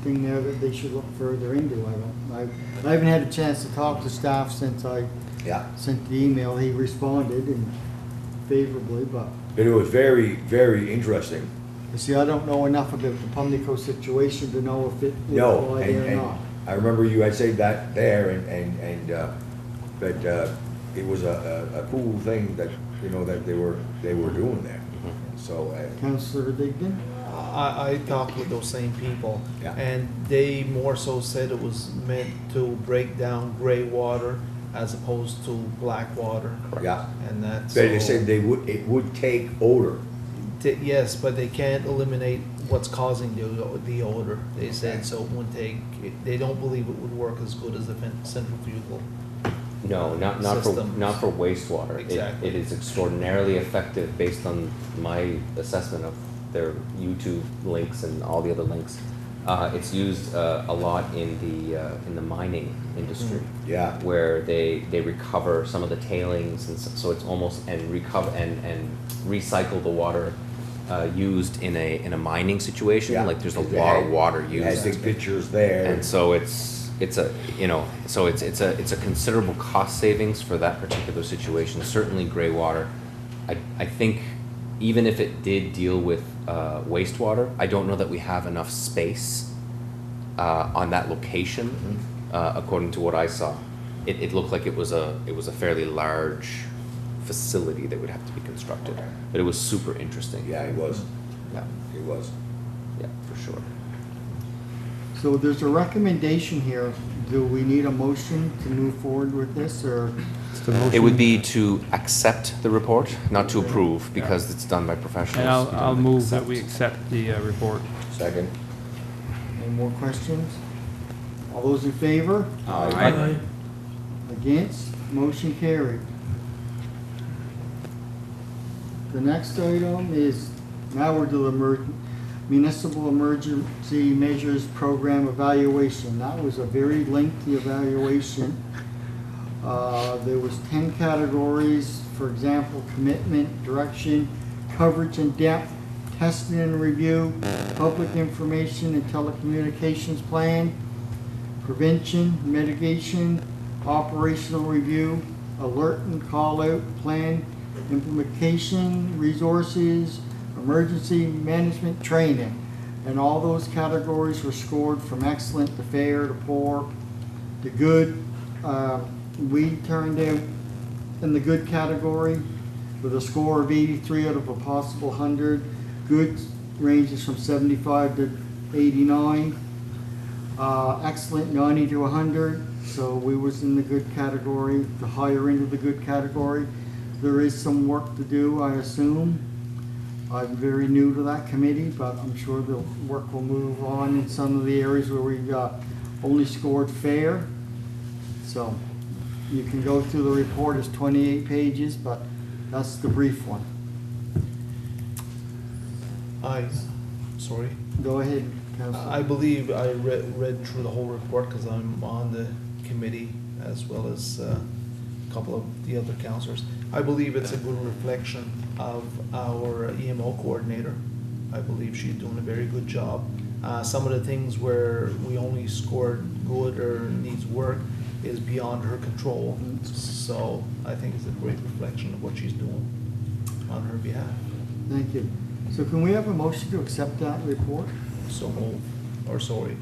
thing there that they should look further into. I haven't had a chance to talk to staff since I sent the email. He responded and favorably, but. It was very, very interesting. You see, I don't know enough about the Pubnico situation to know if it would apply there or not. I remember you had said that there, but it was a cool thing that that they were doing there. So, Councillor Digdon? I talked with those same people, Yeah. and they more so said it was meant to break down gray water as opposed to black water, yeah, and that's. they said it would take odor. Yes, but they can't eliminate what's causing the odor, they said, so it wouldn't take, they don't believe it would work as good as the centrifugal. No, not System. for wastewater. Exactly. It is extraordinarily effective based on my assessment of their YouTube links and all the other links. It's used a lot in the mining industry. Yeah. Where they recover some of the tailings, and so it's almost and recover and recycle the water used in a mining situation. Yeah. Like there's a lot of water You had used. big pictures there. And so it's a considerable cost savings for that particular situation. Certainly gray water. I think even if it did deal with wastewater, I don't know that we have enough space on that location. According to what I saw, it looked like it was a fairly large facility that would have to be constructed. But it was super interesting. Yeah, it was. Yeah, It was. yeah, for sure. So there's a recommendation here. Do we need a motion to move forward with this, or? It would be to accept the report, not to approve, because it's done by professionals. And You I'll don't move that accept. we accept the report. Second. Any more questions? All those in favor? Aye. Against? Motion carried. The next item is, now we're doing Municipal Emergency Measures Program Evaluation. That was a very lengthy evaluation. There was 10 categories, for example, commitment, direction, coverage and depth, testing and review, public information and telecommunications plan, prevention, mitigation, operational review, alert and call out plan, implementation, resources, emergency management training. And all those categories were scored from excellent to fair to poor to good. We turned out in the good category with a score of 83 out of a possible 100. Good ranges from 75 to 89. Excellent 90 to 100. So we was in the good category, the higher end of the good category. There is some work to do, I assume. I'm very new to that committee, but I'm sure the work will move on in some of the areas where we only scored fair. So you can go through the report, it's 28 pages, but that's the brief one. Sorry. Go ahead, Councillor. I believe I read through the whole report because I'm on the committee as well as a couple of the other councillors. I believe it's a good reflection of our EMO coordinator. I believe she's doing a very good job. Some of the things where we only scored good or needs work is beyond her control. So I think it's a great reflection of what she's doing on her behalf. Thank you. So can we have a motion to accept that report? So move, or sorry.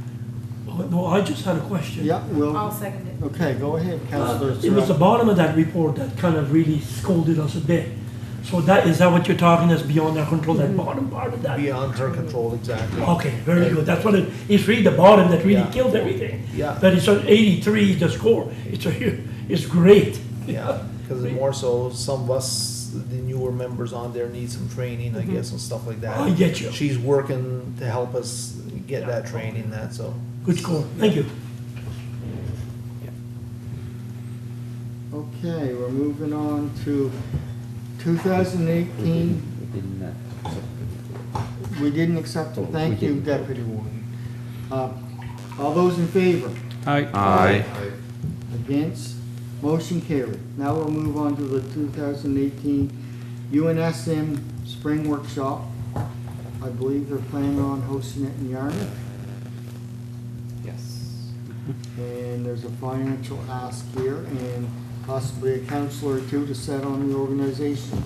Oh, no, I just had a question. Yeah, well. I'll second it. Okay, go ahead, Councillor. It was the bottom of that report that kind of really scolded us a bit. So is that what you're talking as beyond our control, that bottom part of that? Beyond her control, exactly. Okay, very good. That's what it's really the bottom that really Yeah. killed everything. Yeah. But it's 83 is the score. It's great. Yeah, because more so, some of us, the newer members on there need some training, I guess, and stuff like that. I get you. She's working to help us get that training, so. Good score. Thank you. Okay, we're moving on to 2018. We didn't accept it. Thank you, Deputy Warden. All those in favor? Aye. Against? Motion carried. Now we'll move on to the 2018 UNSM Spring Workshop. I believe they're planning on hosting it in Yarmouth. Yes. And there's a financial ask here and possibly a councillor or two to set on the organization.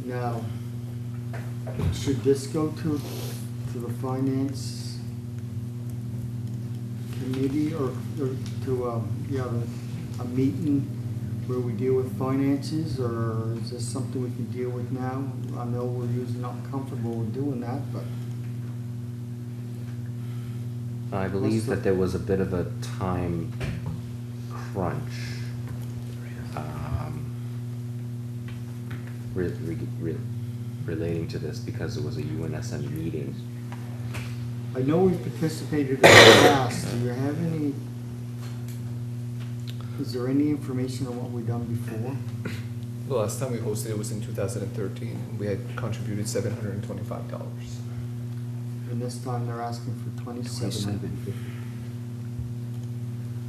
Now, should this go to the finance committee or to, a meeting where we deal with finances, or is this something we can deal with now? I know we're usually not comfortable with doing that, but I believe that there was a bit of a time crunch relating to this because it was a UNSM meeting. I know we've participated in the past. Do you have any, is there any information on what we've done before? The last time we hosted it was in 2013, and we had contributed $725. And this time they're asking for 27.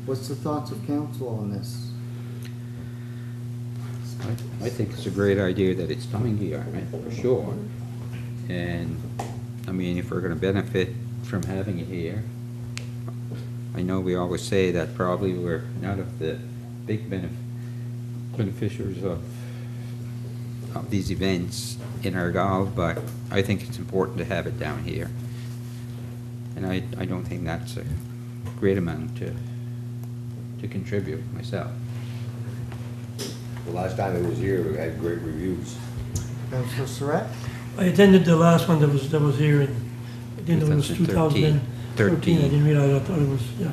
What's the thoughts of council on this? I think it's a great idea that it's coming here, right, for sure. And, I mean, if we're gonna benefit from having it here, I know we always say that probably we're not of the big beneficiaries of these events in Argyle, but I think it's important to have it down here. And I don't think that's a great amount to contribute myself. The last time it was here, we had great reviews. Councillor Surette? I attended the last one that was here in, I didn't know it was 2013. I didn't realize, I thought it was, yeah,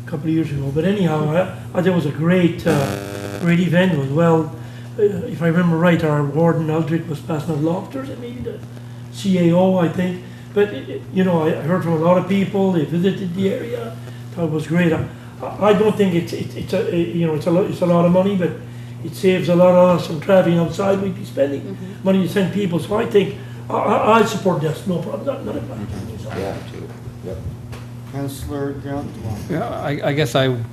a couple of years ago. But anyhow, I thought it was a great, great event. It was well, if I remember right, our Warden Aldrich was passing out lobsters and maybe the CAO, I think. But, you know, I heard from a lot of people, they visited the area, thought it was great. I don't think it's a lot of money, but it saves a lot of us from traveling outside. We'd be spending money to send people, so I think I support this. No problem. Not a problem. Yeah, too. Yep. Councillor Jones? Yeah, I guess I'd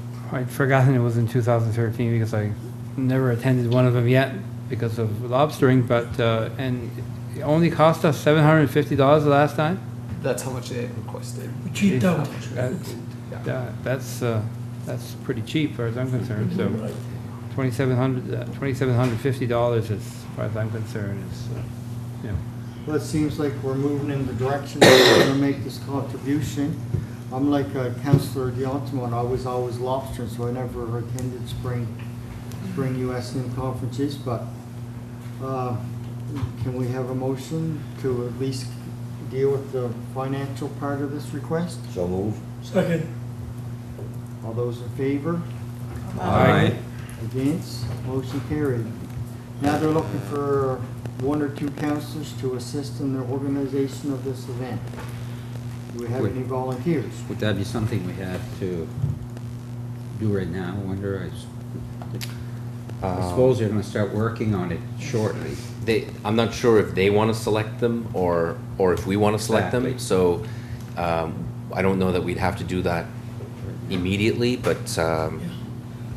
forgotten it was in 2013 because I never attended one of them yet because of lobstering, but, and it only cost us $750 the last time? That's how much they had requested. We cheaped out. That's pretty cheap as far as I'm concerned, so $2,750 as far as I'm concerned is, you know. Well, it seems like we're moving in the direction that we're gonna make this contribution. I'm like Councillor Diontamon, I was always lobstering, so I never attended spring USM conferences, but can we have a motion to at least deal with the financial part of this request? So move. Second. All those in favor? Aye. Against? Motion carried. Now they're looking for one or two councillors to assist in the organization of this event. Do we have any volunteers? Would that be something we have to do right now? I wonder, I suppose you're gonna start working on it shortly. I'm not sure if they want to select them or if we want to select them. Exactly. So I don't know that we'd have to do that immediately, but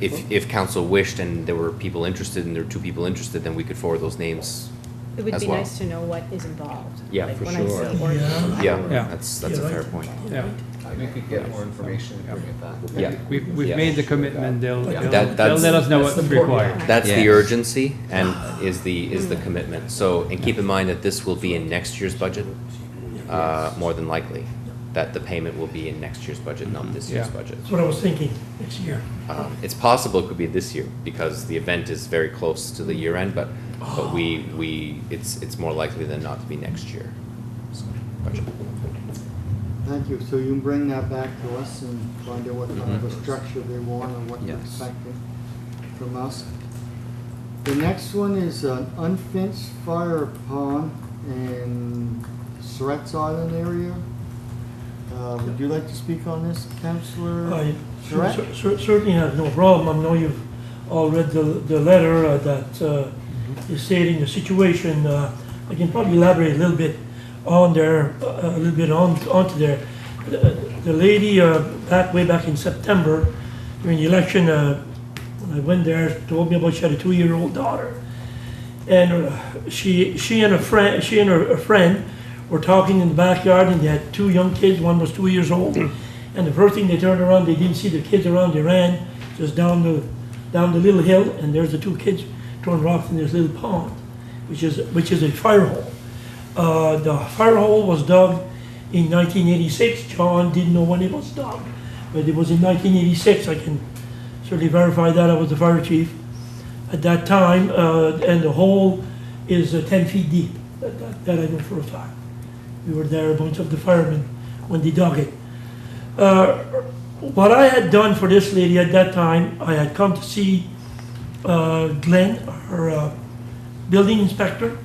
if council wished and there were people interested and there were two people interested, then we could forward those names It would as be well. nice to know what is involved. Yeah, Like for when I sure. say organization. Yeah, that's a fair point. Yeah. We could get more information and bring it back. Yeah. We've Yeah. made the commitment, they'll That's- let us know what's required. That's the Yes. urgency and is the commitment. So, and keep in mind that this will be in next year's budget, more than likely. That the payment will be in next year's budget, not this year's Yeah. budget. That's what I was thinking, next year. It's possible it could be this year because the event is very close to the year end, but it's more likely than not to be next year. Budget. Thank you. So you can bring that back to us and find out what kind of a structure they want and what they're Yes. expecting from us. The next one is an unfenced fire pond in Surette's Island area. Would you like to speak on this, Councillor I Surette? certainly have no problem. I know you've all read the letter that is stating the situation. I can probably elaborate a little bit on there, onto there. The lady way back in September during the election, when I went there, told me about she had a 2-year-old daughter, and she and her friend were talking in the backyard, and they had 2 young kids. One was 2 years old, and the first thing they turned around, they didn't see the kids around. They ran just down the little hill, and there's the 2 kids throwing rocks in this little pond, which is a fire hole. The fire hole was dug in 1986. John didn't know when it was dug, but it was in 1986. I can certainly verify that. I was the fire chief. at that time, and the hole is 10 feet deep. That I know for a fact. We were there, a bunch of the firemen, when they dug it. What I had done for this lady at that time, I had come to see Glenn, her building inspector,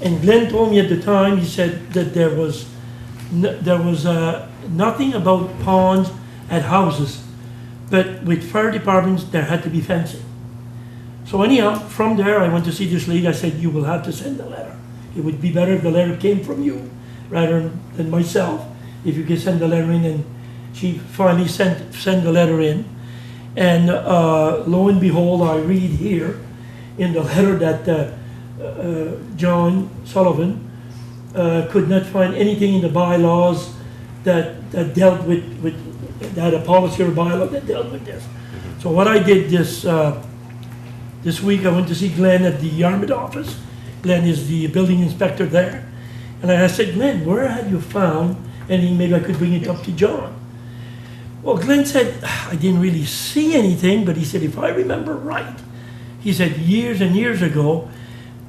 and Glenn told me at the time, he said that there was nothing about ponds at houses, but with fire departments, there had to be fencing. So anyhow, from there, I went to see this lady. I said, you will have to send a letter. It would be better if the letter came from you rather than myself, if you could send the letter in. And she finally sent the letter in. And lo and behold, I read here in the letter that John Sullivan could not find anything in the bylaws that dealt with that a policy or bylaw that dealt with this. So what I did this week, I went to see Glenn at the Yarmouth office. Glenn is the building inspector there. And I said, Glenn, where had you found anything? Maybe I could bring it up to John. Well, Glenn said, I didn't really see anything, but he said, if I remember right, he said years and years ago,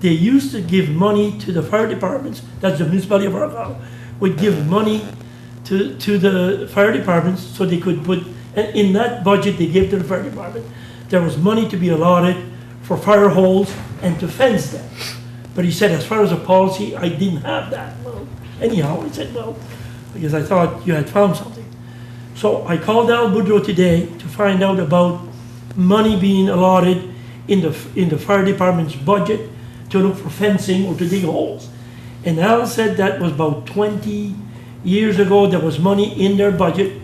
they used to give money to the fire departments, that's the municipality of Argyle, would give money to the fire departments so they could put, and in that budget they gave to the fire department, there was money to be allotted for fire holes and to fence them. But he said, as far as a policy, I didn't have that. Well, anyhow, I said, well, because I thought you had found something. So I called Al Boudreau today to find out about money being allotted in the fire department's budget to look for fencing or to dig holes. And Al said that was about 20 years ago, there was money in their budget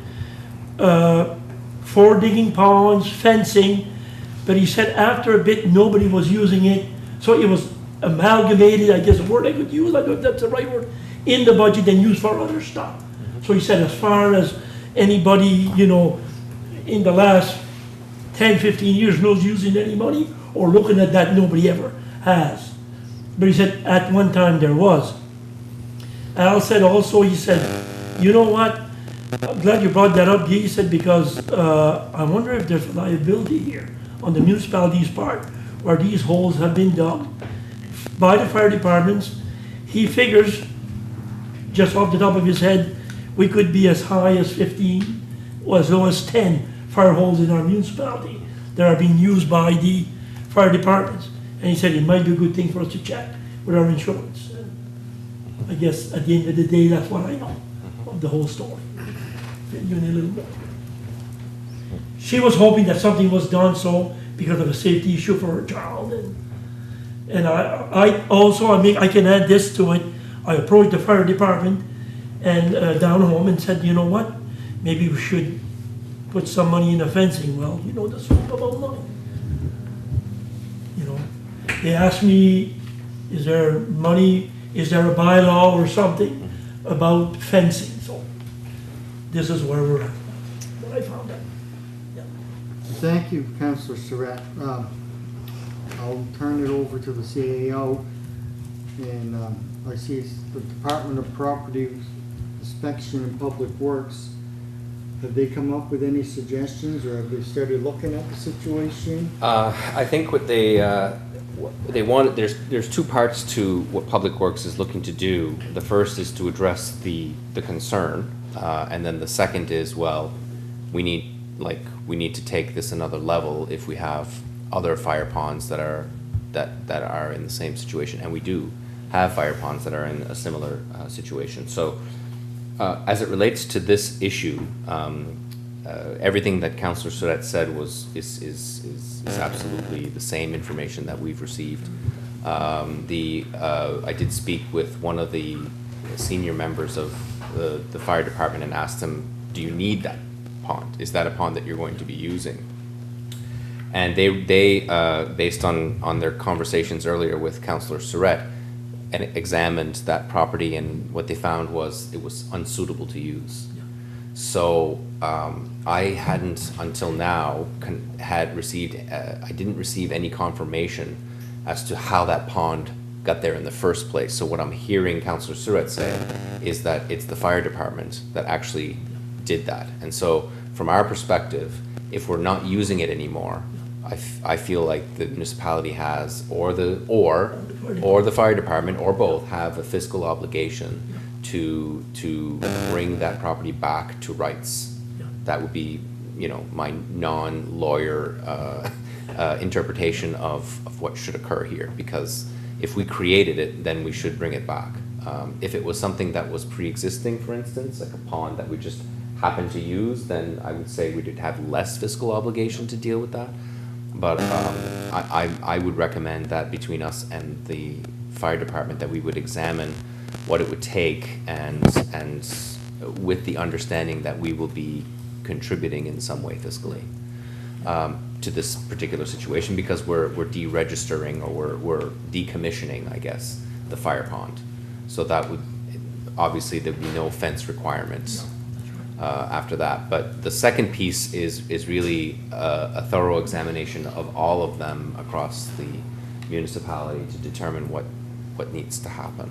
for digging ponds, fencing, but he said after a bit, nobody was using it, so it was amalgamated, I guess a word I could use, I don't know if that's the right word, in the budget and used for other stuff. So he said as far as anybody, you know, in the last 10, 15 years knows using any money or looking at that, nobody ever has. But he said at one time there was. Al said also, he said, you know what, I'm glad you brought that up, he said, because I wonder if there's liability here on the municipality's part where these holes have been dug by the fire departments. He figures, just off the top of his head, we could be as high as 15 or as low as 10 fire holes in our municipality that are being used by the fire departments. And he said it might be a good thing for us to check with our insurance. And I guess at the end of the day, that's what I know of the whole story. You in a little more. She was hoping that something was done so because of a safety issue for her child. And I also, I can add this to it. I approached the fire department and down home and said, you know what, maybe we should put some money in the fencing. Well, you know the scope about money. You know, they asked me, is there money, is there a bylaw or something about fencing? So this is where we're at, what I found out. Yeah. Thank you, Councillor Surette. I'll turn it over to the CAO, and I see it's the Department of Property Inspection and Public Works. Have they come up with any suggestions, or have they started looking at the situation? I think what they want, there's two parts to what Public Works is looking to do. The first is to address the concern, and then the second is, well, we need to take this another level if we have other fire ponds that are in the same situation, and we do have fire ponds that are in a similar situation. So as it relates to this issue, everything that Councillor Surette said is absolutely the same information that we've received. I did speak with one of the senior members of the fire department and asked him, do you need that pond? Is that a pond that you're going to be using? And they based on their conversations earlier with Councillor Surette, and examined that property, and what they found was it was unsuitable to use. So I hadn't until now I didn't receive any confirmation as to how that pond got there in the first place. So what I'm hearing Councillor Surette say is that it's the fire department that actually did that. And so from our perspective, if we're not using it anymore, I feel like the municipality has, or the fire department, or both, have a fiscal obligation to bring that property back to rights. That would be, my non-lawyer interpretation of what should occur here, because if we created it, then we should bring it back. If it was something that was pre-existing, for instance, like a pond that we just happened to use, then I would say we'd have less fiscal obligation to deal with that. But I would recommend that between us and the fire department, that we would examine what it would take, and with the understanding that we will be contributing in some way fiscally to this particular situation, because we're deregistering, or we're decommissioning, I guess, the fire pond. So that would, obviously there'd be no fence requirements after that. But the second piece is really a thorough examination of all of them across the municipality to determine what needs to happen.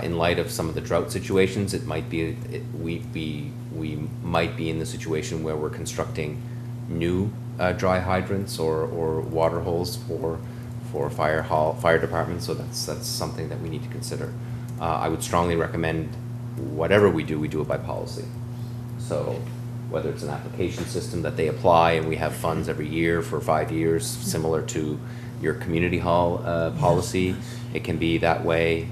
In light of some of the drought situations, it might be, we might be in the situation where we're constructing new dry hydrants or water holes for fire departments. So that's something that we need to consider. I would strongly recommend whatever we do it by policy. So whether it's an application system that they apply and we have funds every year for 5 years, similar to your community hall policy, it can be that way.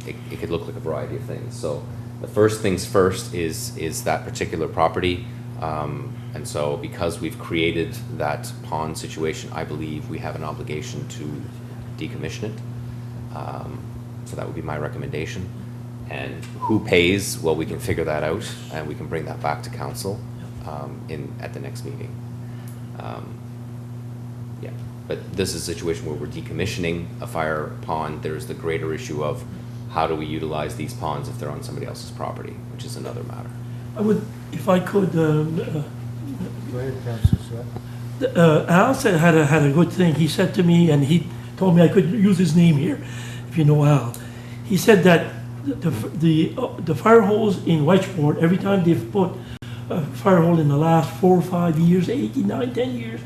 It could look like a variety of things. So the first things first is that particular property. And so because we've created that pond situation, I believe we have an obligation to decommission it. So that would be my recommendation. And who pays? Well, we can figure that out, and we can bring that back to council at the next meeting. Yeah, but this is a situation where we're decommissioning a fire pond. There's the greater issue of how do we utilize these ponds if they're on somebody else's property, which is another matter. I would, if I could, Go ahead, Councillor Surette. Al said, had a good thing. He said to me, and he told me I could use his name here, if you know Al. He said that the fire holes in Wedgeport, every time they've put a fire hole in the last 4 or 5 years, 8, 9, 10 years,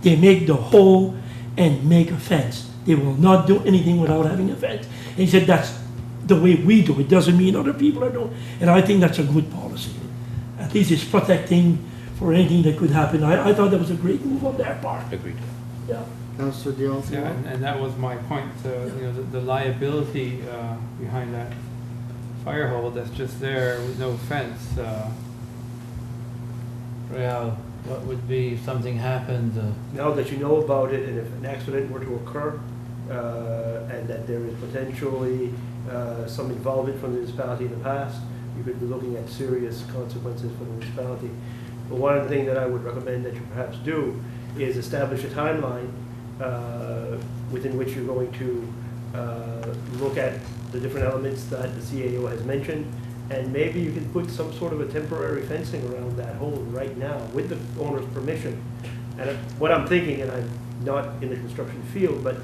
they make the hole and make a fence. They will not do anything without having a fence. And he said that's the way we do it. Doesn't mean other people are doing it. And I think that's a good policy. At least it's protecting for anything that could happen. I thought that was a great move on their part. Agreed. Yeah. Councillor Dion. Yeah, and that was my point, the liability behind that fire hole that's just there with no fence. Real, what would be if something happened? Now that you know about it, and if an accident were to occur, and that there is potentially some involvement from the municipality in the past, you could be looking at serious consequences for the municipality. But one thing that I would recommend that you perhaps do is establish a timeline within which you're going to look at the different elements that the CAO has mentioned, and maybe you can put some sort of a temporary fencing around that hole right now with the owner's permission. And what I'm thinking, and I'm not in the construction field, but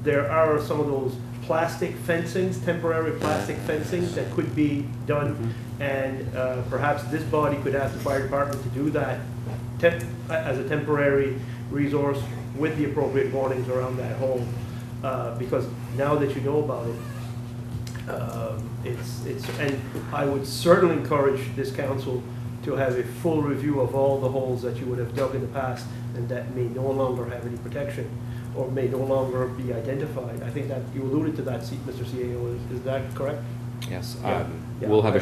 there are some of those plastic fencings, temporary plastic fencings that could be done, and perhaps this body could ask the fire department to do that as a temporary resource with the appropriate warnings around that hole, because now that you know about it, and I would certainly encourage this council to have a full review of all the holes that you would have dug in the past and that may no longer have any protection or may no longer be identified. I think that you alluded to that, Mr. CAO. Is that correct? Yes. Yeah. We'll have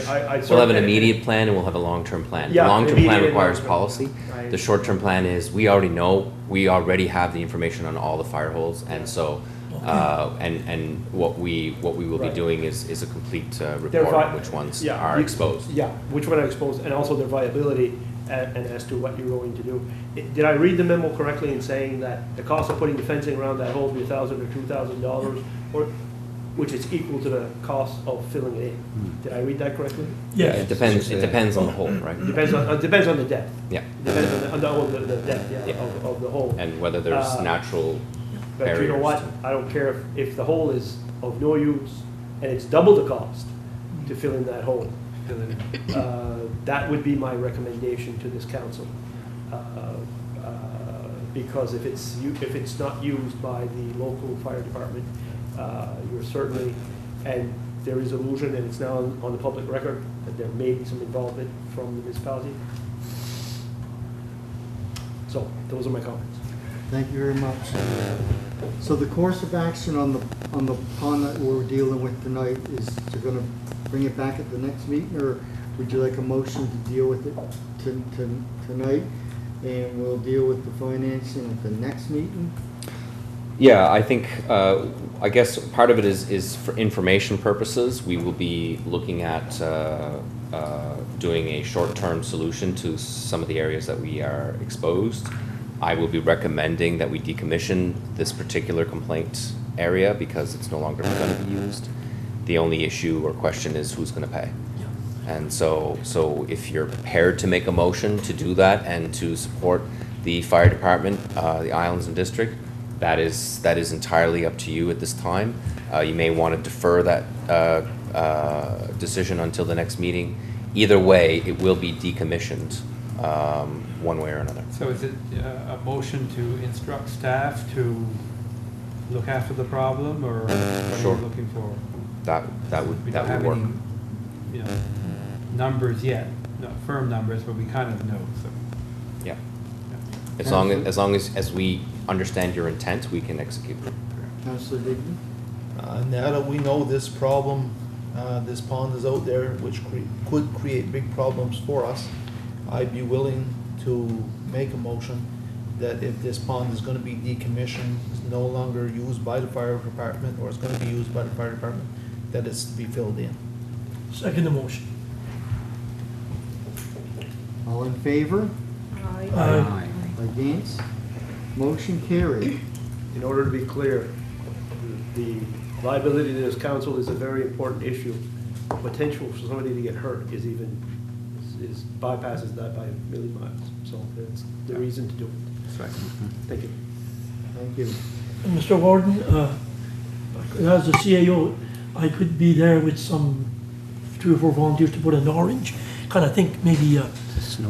we'll have an immediate plan and we'll have a long-term plan. Yeah, the long-term plan requires long-term. policy. Right. The short-term plan is we already have the information on all the fire holes, and so and what we will be doing is a complete report on which ones are exposed. Yeah, which one are exposed, and also their viability, and as to what you're going to do. Did I read the memo correctly in saying that the cost of putting the fencing around that hole will be $1,000 or $2,000, or which is equal to the cost of filling it in? Did I read that correctly? Yeah, it depends. It depends on the hole, right? Depends on the depth. Yeah. Depends on the depth of the hole. And whether there's natural But barriers. you know what? I don't care if the hole is of no use and it's double the cost to fill in that hole. That would be my recommendation to this council. because if it's not used by the local fire department, you're certainly, and there is illusion, and it's now on the public record, that there may be some involvement from the municipality. So, those are my comments. Thank you very much. So the course of action on the pond that we're dealing with tonight is to gonna bring it back at the next meeting, or would you like a motion to deal with it tonight? And we'll deal with the financing at the next meeting? Yeah, I think, I guess part of it is for information purposes. We will be looking at doing a short-term solution to some of the areas that we are exposed. I will be recommending that we decommission this particular complaint area because it's no longer going to be used. The only issue or question is who's going to pay. And so if you're prepared to make a motion to do that and to support the fire department, the Islands and District, that is entirely up to you at this time. You may want to defer that decision until the next meeting. Either way, it will be decommissioned one way or another. So is it a motion to instruct staff to look after the problem, or what are Sure. you looking for? That We would don't have work. any, numbers yet, not firm numbers, but we kind of know, so. Yeah. As long as we understand your intent, we can execute it. Councillor Digby? Now that we know this problem, this pond is out there, which could create big problems for us, I'd be willing to make a motion that if this pond is gonna be decommissioned, is no longer used by the fire department, or is gonna be used by the fire department, that it's to be filled in. Second the motion. All in favor? Aye. Against? Motion carried. In order to be clear, the liability to this council is a very important issue. Potential for somebody to get hurt is bypasses that by a million miles. So that's the reason to do it. Thank you. Thank you. And Mr. Warden, as a CAO, I could be there with some 3 or 4 volunteers to put an orange. Kind of think maybe, I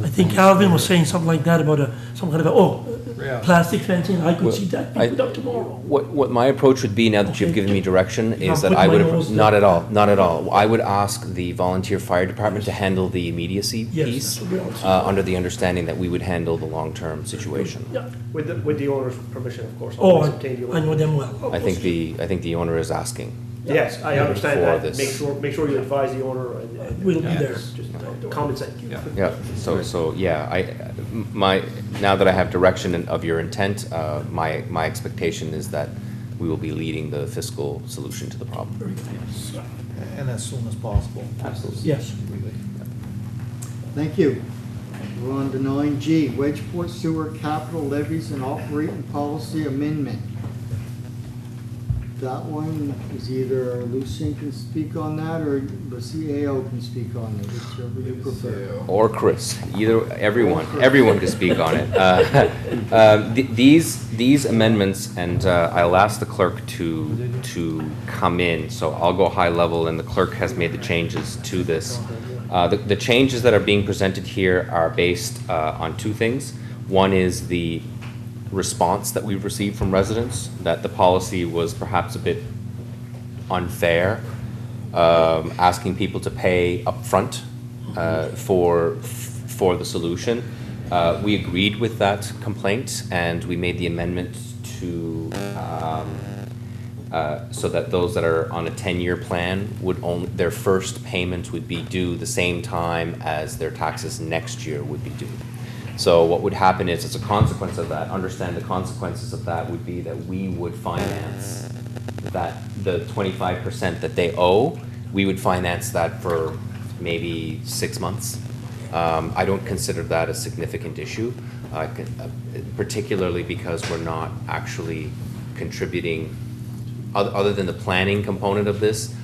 think Alvin was saying something like that about some kind of plastic fencing. I could see that be put up tomorrow. What my approach would be, now that you've Okay. given me direction, is I'll that put I my would, nose not there. at all. I would ask the volunteer fire department to handle the immediacy Yes, piece, that's what we also- under the understanding that we would handle the long-term situation. Yeah. With the owner's permission, of course. Oh, Always obtain the I know owner's- them well. I think the owner is asking. Yes, I understand For that. this. Make sure you advise the owner and. We'll be there. Just common sense. Yeah, so, yeah, now that I have direction of your intent, my expectation is that we will be leading the fiscal solution to the problem. Very good. Yes. And as soon as possible. Absolutely. Yes. Thank you. We're on to 9G, Wedgeport Sewer Capital Levies and Operating Policy Amendment. That one is either Lucien can speak on that, or the CAO can speak on it, whichever you prefer. Or Chris, everyone can speak on it. These amendments, and I'll ask the clerk to come in, so I'll go high level, and the clerk has made the changes to this. The changes that are being presented here are based on 2 things. One is the response that we've received from residents, that the policy was perhaps a bit unfair, asking people to pay upfront for the solution. We agreed with that complaint, and we made the amendment to so that those that are on a 10-year plan their first payment would be due the same time as their taxes next year would be due. So what would happen is, as a consequence of that, understand the consequences of that would be that we would finance the 25% that they owe, we would finance that for maybe 6 months. I don't consider that a significant issue, particularly because we're not actually contributing, other than the planning component of this,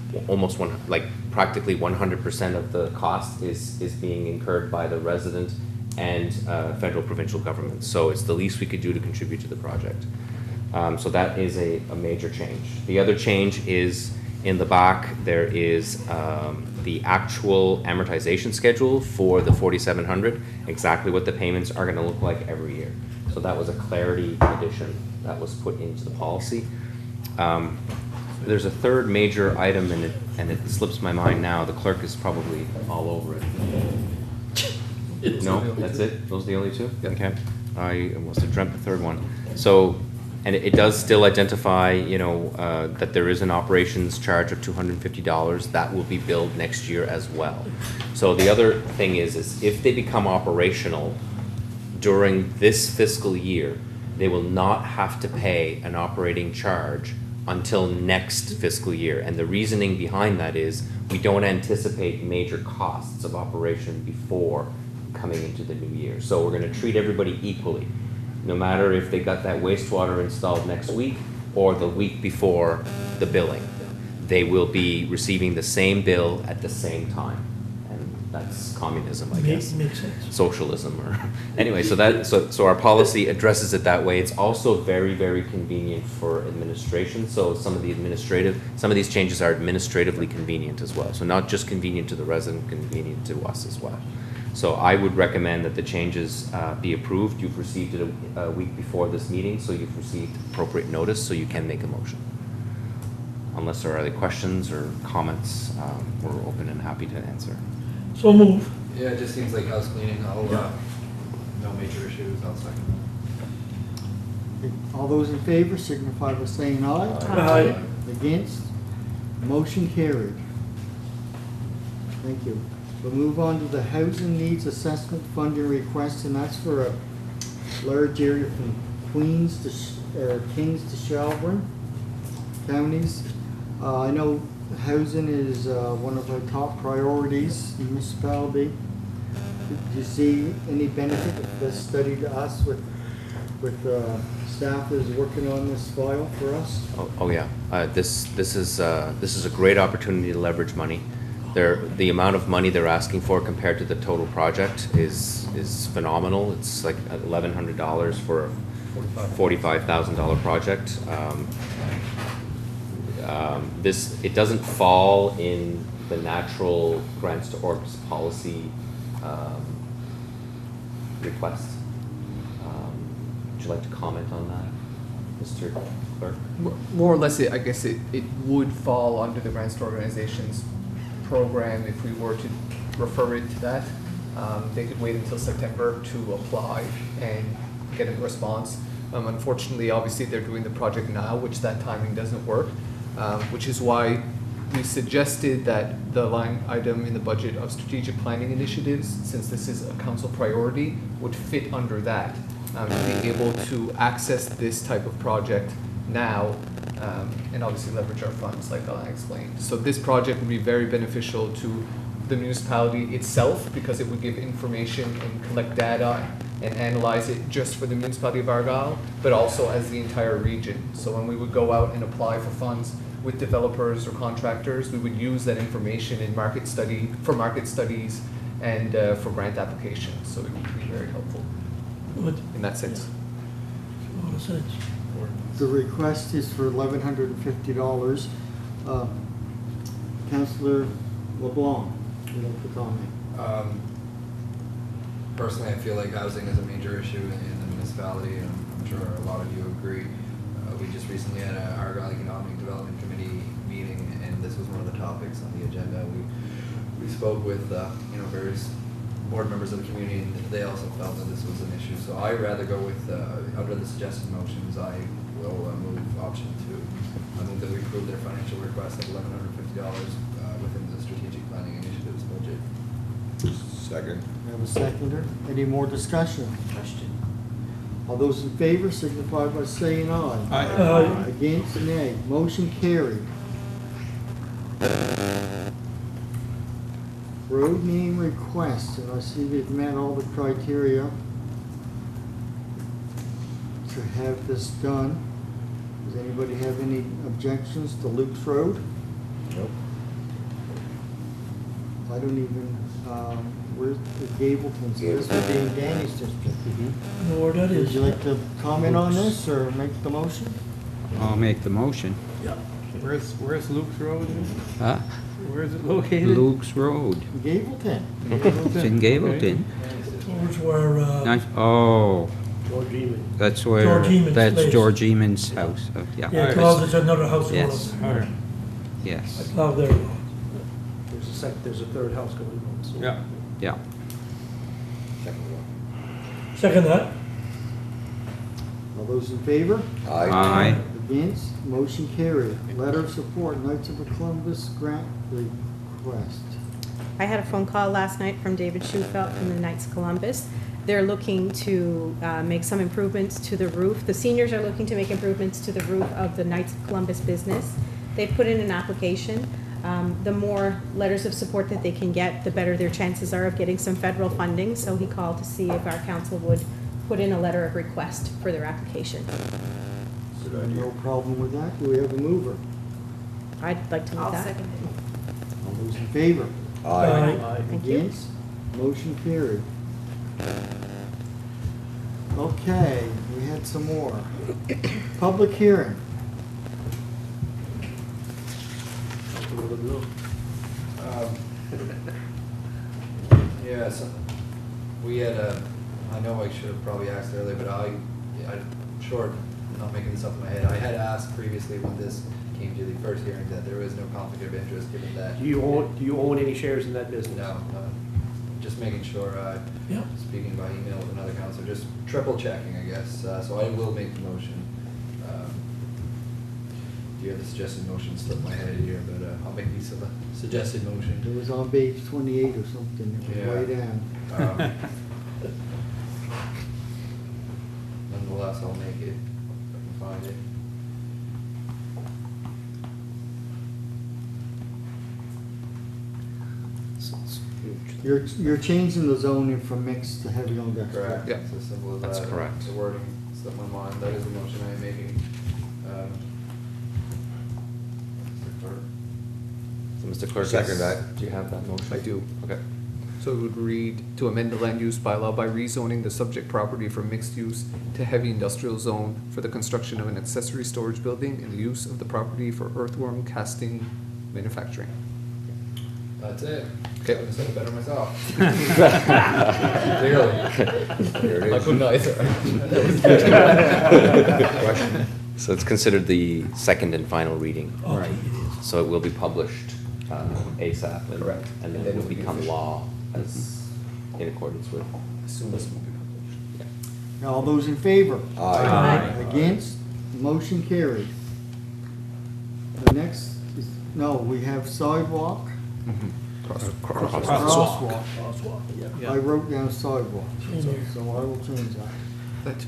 practically 100% of the cost is being incurred by the resident and federal provincial government. So it's the least we could do to contribute to the project. So that is a major change. The other change is in the back, there is the actual amortization schedule for the 4,700, exactly what the payments are gonna look like every year. So So that was a clarity addition that was put into the policy. There's a third major item, and it slips my mind now. The clerk is probably all over it. No, that's it? Those are the only two? Okay. I must have dreamt the third one. So, and it does still identify, that there is an operations charge of $250. That will be billed next year as well. So the other thing is if they become operational during this fiscal year, they will not have to pay an operating charge until next fiscal year. And the reasoning behind that is we don't anticipate major costs of operation before coming into the new year. So we're going to treat everybody equally, no matter if they got that wastewater installed next week or the week before the billing. They will be receiving the same bill at the same time. And that's communism, I guess. Makes sense. Socialism, or anyway. So our policy addresses it that way. It's also very, very convenient for administration. So some of these changes are administratively convenient as well. So not just convenient to the resident, convenient to us as well. So I would recommend that the changes be approved. You've received it a week before this meeting, so you've received appropriate notice, so you can make a motion. Unless there are other questions or comments, we're open and happy to answer. So move. Yeah, it just seems like house cleaning. No major issues. I'll second All those in favor signify by saying aye. Aye. Against? Motion carried. Thank you. We'll move on to the Housing Needs Assessment Funding Request, and that's for a large area from Kings to Shelburne counties. I know housing is one of our top priorities in the municipality. Do you see any benefit of this study to us with staff is working on this file for us? Oh yeah. This is a great opportunity to leverage money. The amount of money they're asking for compared to the total project is phenomenal. It's like $1,100 for a $45,000 project. It doesn't fall in the natural grants to ORPS policy request. Would you like to comment on that, Mr. Clerk? More or less, I guess it would fall under the grants to organizations program if we were to refer it to that. They could wait until September to apply and get a response. Unfortunately, obviously, they're doing the project now, which that timing doesn't work, which is why we suggested that the line item in the budget of strategic planning initiatives, since this is a council priority, would fit under that, to be able to access this type of project now, and obviously leverage our funds like I explained. So this project would be very beneficial to the municipality itself because it would give information and collect data and analyze it just for the municipality of Argyle, but also as the entire region. So when we would go out and apply for funds with developers or contractors, we would use that information in market studies and for grant applications. So it would be very helpful in that sense. A lot of sense. The request is for $1,150. Councillor LeBlanc, you know, for comment. Personally, I feel like housing is a major issue in the municipality, and I'm sure a lot of you agree. We just recently had a Argyle Economic Development Committee meeting, and this was one of the topics on the agenda. We spoke with various board members of the community, and they also felt that this was an issue. So I'd rather go with under the suggested motions. I will move option 2. I move that we approve their financial request of $1,150 within the strategic planning initiatives budget. Second. I have a seconder. Any more discussion? Question. All those in favor signify by saying aye. Aye. Against, nay. Motion carried. Road name request, and I see they've met all the criteria to have this done. Does anybody have any objections to Luke's Road? Nope. I don't even, where's the Gableton's? This would be in Danny's district. Know where that Would is? you like to comment on this or make the motion? I'll make the motion. Yeah. Where's Luke's Road? Huh? Where is it located? Luke's Road. Gableton. It's in Gableton. Towards where, Nice. Oh, George Eman. That's where, George Eamon's that's place. George Eamon's house, yeah. Yeah, because there's another house going Yes. up. Okay. Yes, Oh, there you go. There's a third house going on. So. Yeah. yeah. Second that. All those in favor? Aye. Against? Motion carried. Letter of support, Knights of Columbus grant request. I had a phone call last night from David Schufelt from the Knights of Columbus. They're looking to make some improvements to the roof. The seniors are looking to make improvements to the roof of the Knights of Columbus business. They've put in an application. The more letters of support that they can get, the better their chances are of getting some federal funding. So he called to see if our council would put in a letter of request for their application. No problem with that. Do we have a mover? I'd like to move I'll that. second it. All those in favor? Aye. Thank you. Against? Motion carried. Okay, we had some more. Public hearing. Yeah, so, we had I know I should have probably asked earlier, but I'm sure, not making this up in my head, I had asked previously when this came to the first hearing that there was no conflict of interest, given that. Do you own any shares in that business? No, just making sure, Yeah. speaking by email with another counselor, just triple checking, I guess, so I will make the motion. Do you have the suggested motion slipped my head here, but I'll make the suggested It motion. was on page 28 or something. It was way Yeah. down. Nonetheless, I'll make it, if I can find it. You're changing the zoning from mixed to heavy industrial. Correct. Yeah. It's as simple as that. That's correct. The wording slipped my mind. That is the motion I am making. Mr. Clerk. So, Mr. Clerk, Second that. do you have that motion? I do. Okay. So it would read, to amend the land use bylaw by rezoning the subject property from mixed use to heavy industrial zone for the construction of an accessory storage building and the use of the property for earthworm casting manufacturing. That's it. Okay. I couldn't have said it better myself. Clearly. There it I is. couldn't either. Question? So it's considered the second and final reading. Okay, it is. So it will be published ASAP. and- Correct. And then it will become law as in accordance with. As soon as it will be published. Now, all those in favor? Aye. Against? Motion carried. The next is, no, we have sidewalk. Crosswalk. Crosswalk. Crosswalk, yeah. I wrote down sidewalk, so I will change that.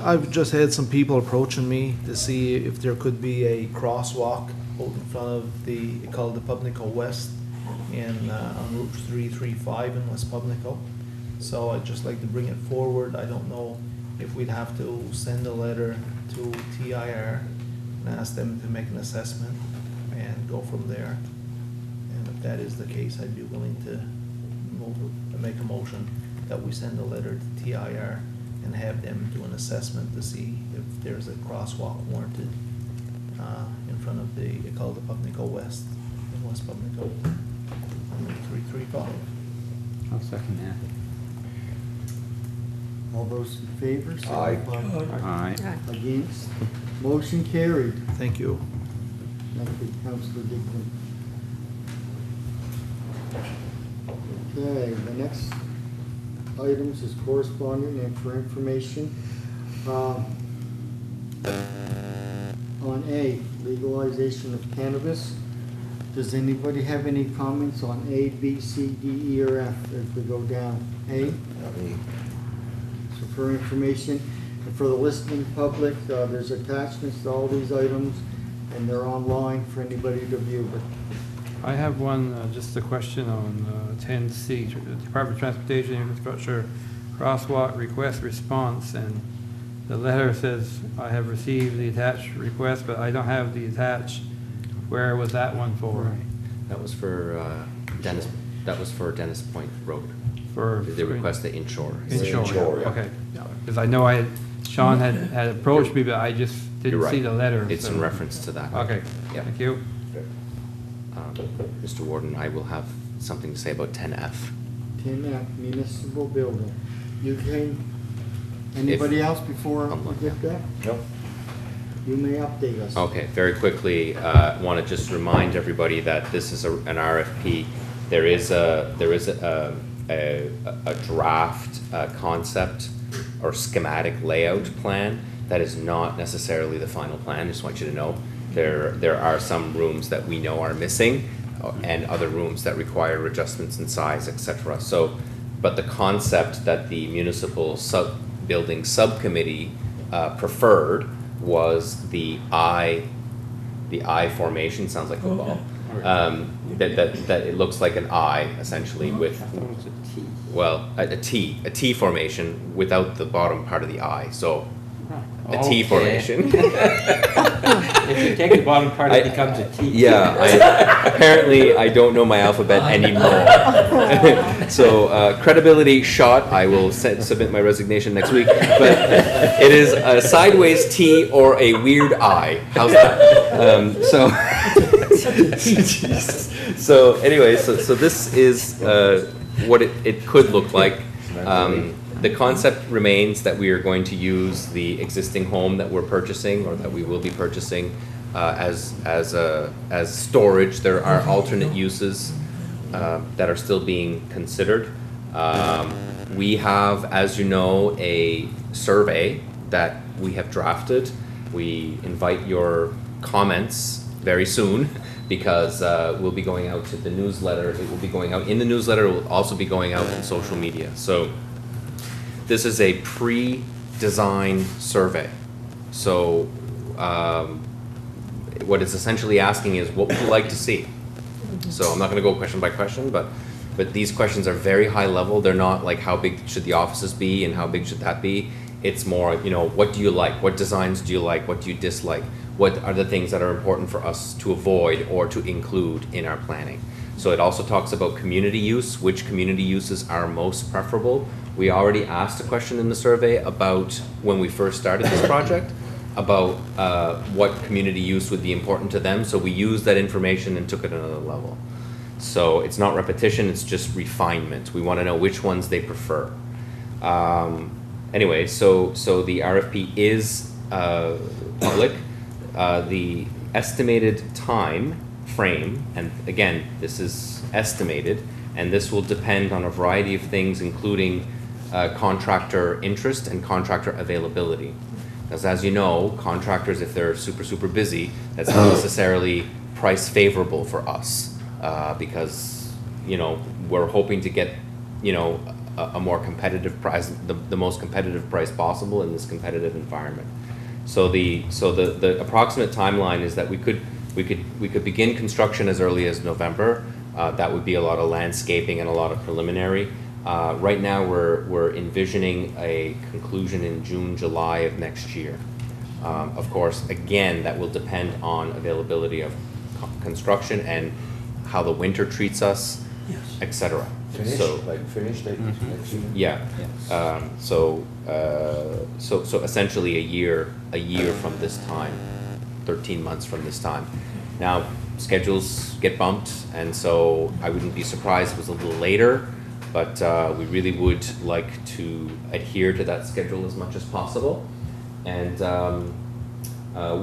I've just had some people approaching me to see if there could be a crosswalk out in front of the École de Pubnico-Ouest on Route 335 in West Pubnico. So I'd just like to bring it forward. I don't know if we'd have to send a letter to TIR and ask them to make an assessment and go from there. And if that is the case, I'd be willing to make a motion that we send a letter to TIR and have them do an assessment to see if there's a crosswalk warranted in front of the École de Pubnico-Ouest in West Pubnico, on Route 335. I'll second that. All those in favor? Aye. signify by Aye. Aye. Against? Motion carried. Thank you. Thank you, Councillor Dickman. Okay, the next items is correspondent and for information. On A, legalization of cannabis. Does anybody have any comments on A, B, C, D, E, or F as we go down? A? Not me. So for information, and for the listening public, there's attachments to all these items, and they're online for anybody to view. But I have one, just a question on 10C, Department of Transportation Infrastructure Crosswalk Request Response, and the letter says, I have received the attached request, but I don't have the attached. Where was that one for? That was for Dennis, that was for Dennis Point Road. For. They request the inshore. Inshore, yeah. okay. Because I know Sean had approached me, but I just You're didn't right. see the letter. It's so- in reference to that. Okay, Yeah. thank you. Mr. Warden, I will have something to say about 10F. 10F, municipal building. You can Anybody else before we get there? Nope. You may update us. Okay, very quickly, want to just remind everybody that this is an RFP. There is a draft concept or schematic layout plan that is not necessarily the final plan. Just want you to know there are some rooms that we know are missing, and other rooms that require adjustments in size, etc. So, but the concept that the municipal building subcommittee preferred was the I formation. Sounds like football. That it looks like an I essentially with, well, a T formation without the bottom part of the I. So a T formation. If you take the bottom part, it becomes a T. Yeah, apparently I don't know my alphabet anymore. So credibility shot. I will submit my resignation next week. But it is a sideways T or a weird I. How's that? So anyway, so this is what it could look like. The concept remains that we are going to use the existing home that we're purchasing, or that we will be purchasing, as storage. There are alternate uses that are still being considered. We have, as you know, a survey that we have drafted. We invite your comments very soon, because we'll be going out to the newsletter. It will be going out in the newsletter. It will also be going out in social media. So this is a pre-design survey. So what it's essentially asking is, what would you like to see? So I'm not going to go question by question, but these questions are very high level. They're not like, how big should the offices be and how big should that be? It's more, what do you like? What designs do you like? What do you dislike? What are the things that are important for us to avoid or to include in our planning? So it also talks about community use, which community uses are most preferable. We already asked a question in the survey about, when we first started this project, about what community use would be important to them. So we used that information and took it another level. So it's not repetition, it's just refinement. We want to know which ones they prefer. Anyway, so the RFP is public. The estimated time frame, and again, this is estimated, and this will depend on a variety of things, including contractor interest and contractor availability. Because as you know, contractors, if they're super busy, that's not necessarily price favorable for us, because we're hoping to get a more competitive price, the most competitive price possible in this competitive environment. So the approximate timeline is that we could begin construction as early as November. That would be a lot of landscaping and a lot of preliminary. Right now we're envisioning a conclusion in June, July of next year. Of course, again, that will depend on availability of construction and how the winter treats us, etc. Finished next year? Yeah. So essentially a year from this time, 13 months from this time. Now, schedules get bumped, and so I wouldn't be surprised if it was a little later, but we really would like to adhere to that schedule as much as possible. And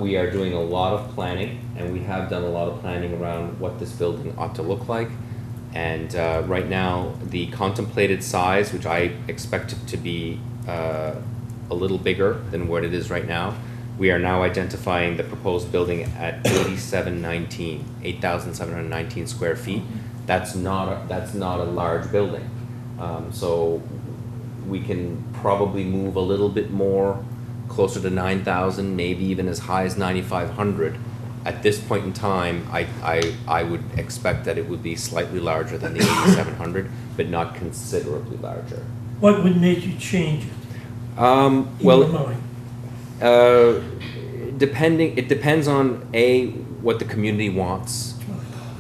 we are doing a lot of planning, and we have done a lot of planning around what this building ought to look like. And right now, the contemplated size, which I expect it to be a little bigger than what it is right now, we are now identifying the proposed building at 8,719 square feet. That's not a large building. So we can probably move a little bit more, closer to 9,000, maybe even as high as 9,500. At this point in time, I would expect that it would be slightly larger than the 8,700, but not considerably larger. What would make you change it? It depends on what the community wants,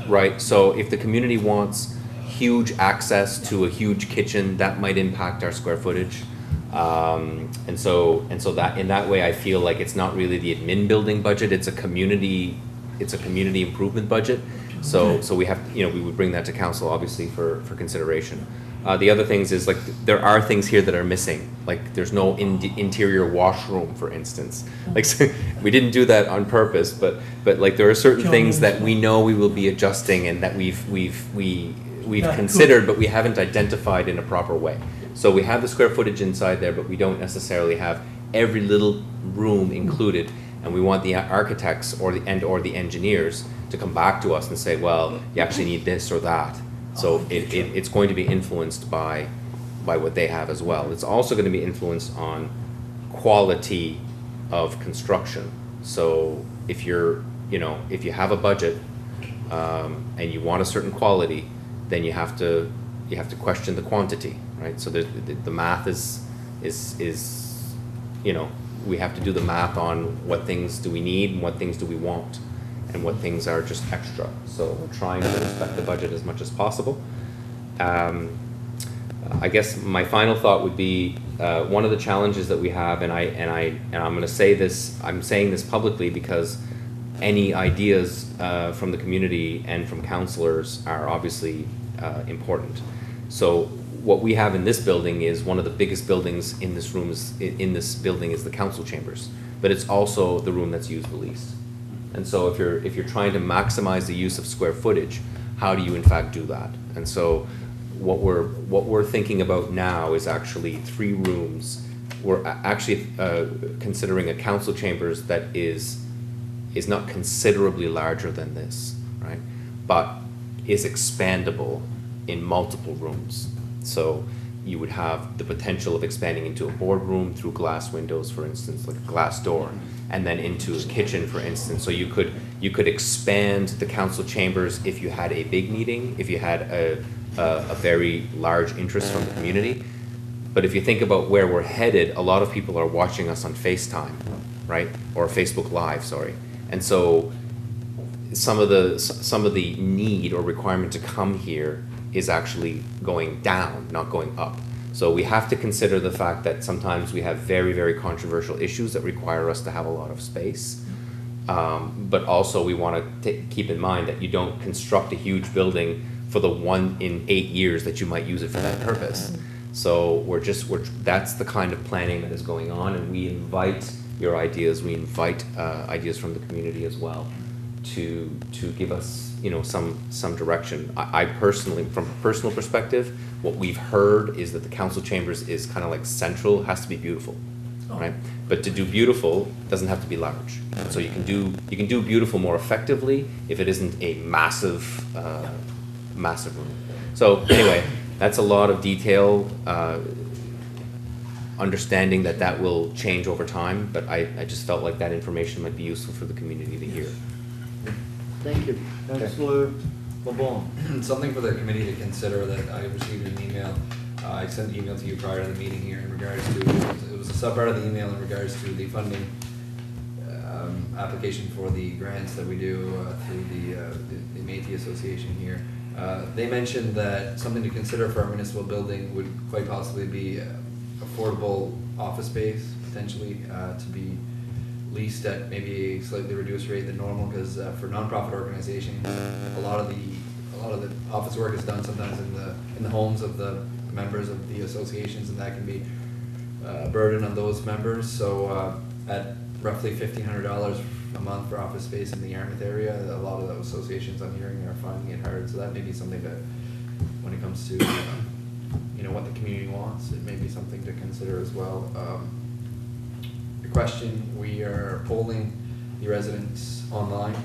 right? So if the community wants huge access to a huge kitchen, that might impact our square footage. And so that in that way, I feel like it's not really the admin building budget; it's a community improvement budget. So we have we would bring that to council, obviously, for consideration. The other things is like there are things here that are missing. Like there's no interior washroom, for instance. Like we didn't do that on purpose, but like there are certain things that we know we will be adjusting and that we've considered, but we haven't identified in a proper way. So we have the square footage inside there, but we don't necessarily have every little room included. And we want the architects or the engineers to come back to us and say, well, you actually need this or that. So it's going to be influenced by what they have as well. It's also going to be influenced on quality of construction. So if if you have a budget and you want a certain quality, then you have to question the quantity, right? So the math is we have to do the math on what things do we need and what things do we want and what things are just extra. So we're trying to respect the budget as much as possible. I guess my final thought would be one of the challenges that we have, and I'm going to say this. I'm saying this publicly because any ideas from the community and from councillors are obviously important. So what we have in this building is one of the biggest buildings in this room. In this building is the council chambers, but it's also the room that's used the least. And so if you're trying to maximize the use of square footage, how do you in fact do that? And so what we're thinking about now is actually 3 rooms. We're actually considering a council chambers that is not considerably larger than this, right? But is expandable in multiple rooms. So you would have the potential of expanding into a boardroom through glass windows, for instance, like a glass door, and then into a kitchen, for instance. So you could expand the council chambers if you had a big meeting, if you had a very large interest from the community. But if you think about where we're headed, a lot of people are watching us on FaceTime, right? Or Facebook Live, sorry. And so some of the need or requirement to come here is actually going down, not going up. So we have to consider the fact that sometimes we have very, very controversial issues that require us to have a lot of space. But also we want to keep in mind that you don't construct a huge building for the 1 in 8 years that you might use it for that purpose. So that's the kind of planning that is going on, and we invite your ideas, we invite ideas from the community as well to give us some direction. I personally, from a personal perspective, what we've heard is that the council chambers is kind of like central, has to be beautiful, right? But to do beautiful doesn't have to be large. So you can do beautiful more effectively if it isn't a massive room. So anyway, that's a lot of detail, understanding that will change over time, but I just felt like that information might be useful for the community to hear. Thank you. Councillor LeBlanc. Something for the committee to consider that I received an email. I sent an email to you prior to the meeting here in regards to, it was a subpart of the email in regards to the funding application for the grants that we do through the Métis Association here. They mentioned that something to consider for our municipal building would quite possibly be affordable office space, potentially, to be leased at maybe a slightly reduced rate than normal, because for nonprofit organizations, a lot of the office work is done sometimes in the homes of the members of the associations, and that can be a burden on those members. So at roughly $1,500 a month for office space in the Yarmouth area, a lot of those associations I'm hearing are finding it hard. So that may be something that, when it comes to what the community wants, it may be something to consider as well. The question, we are polling the residents online,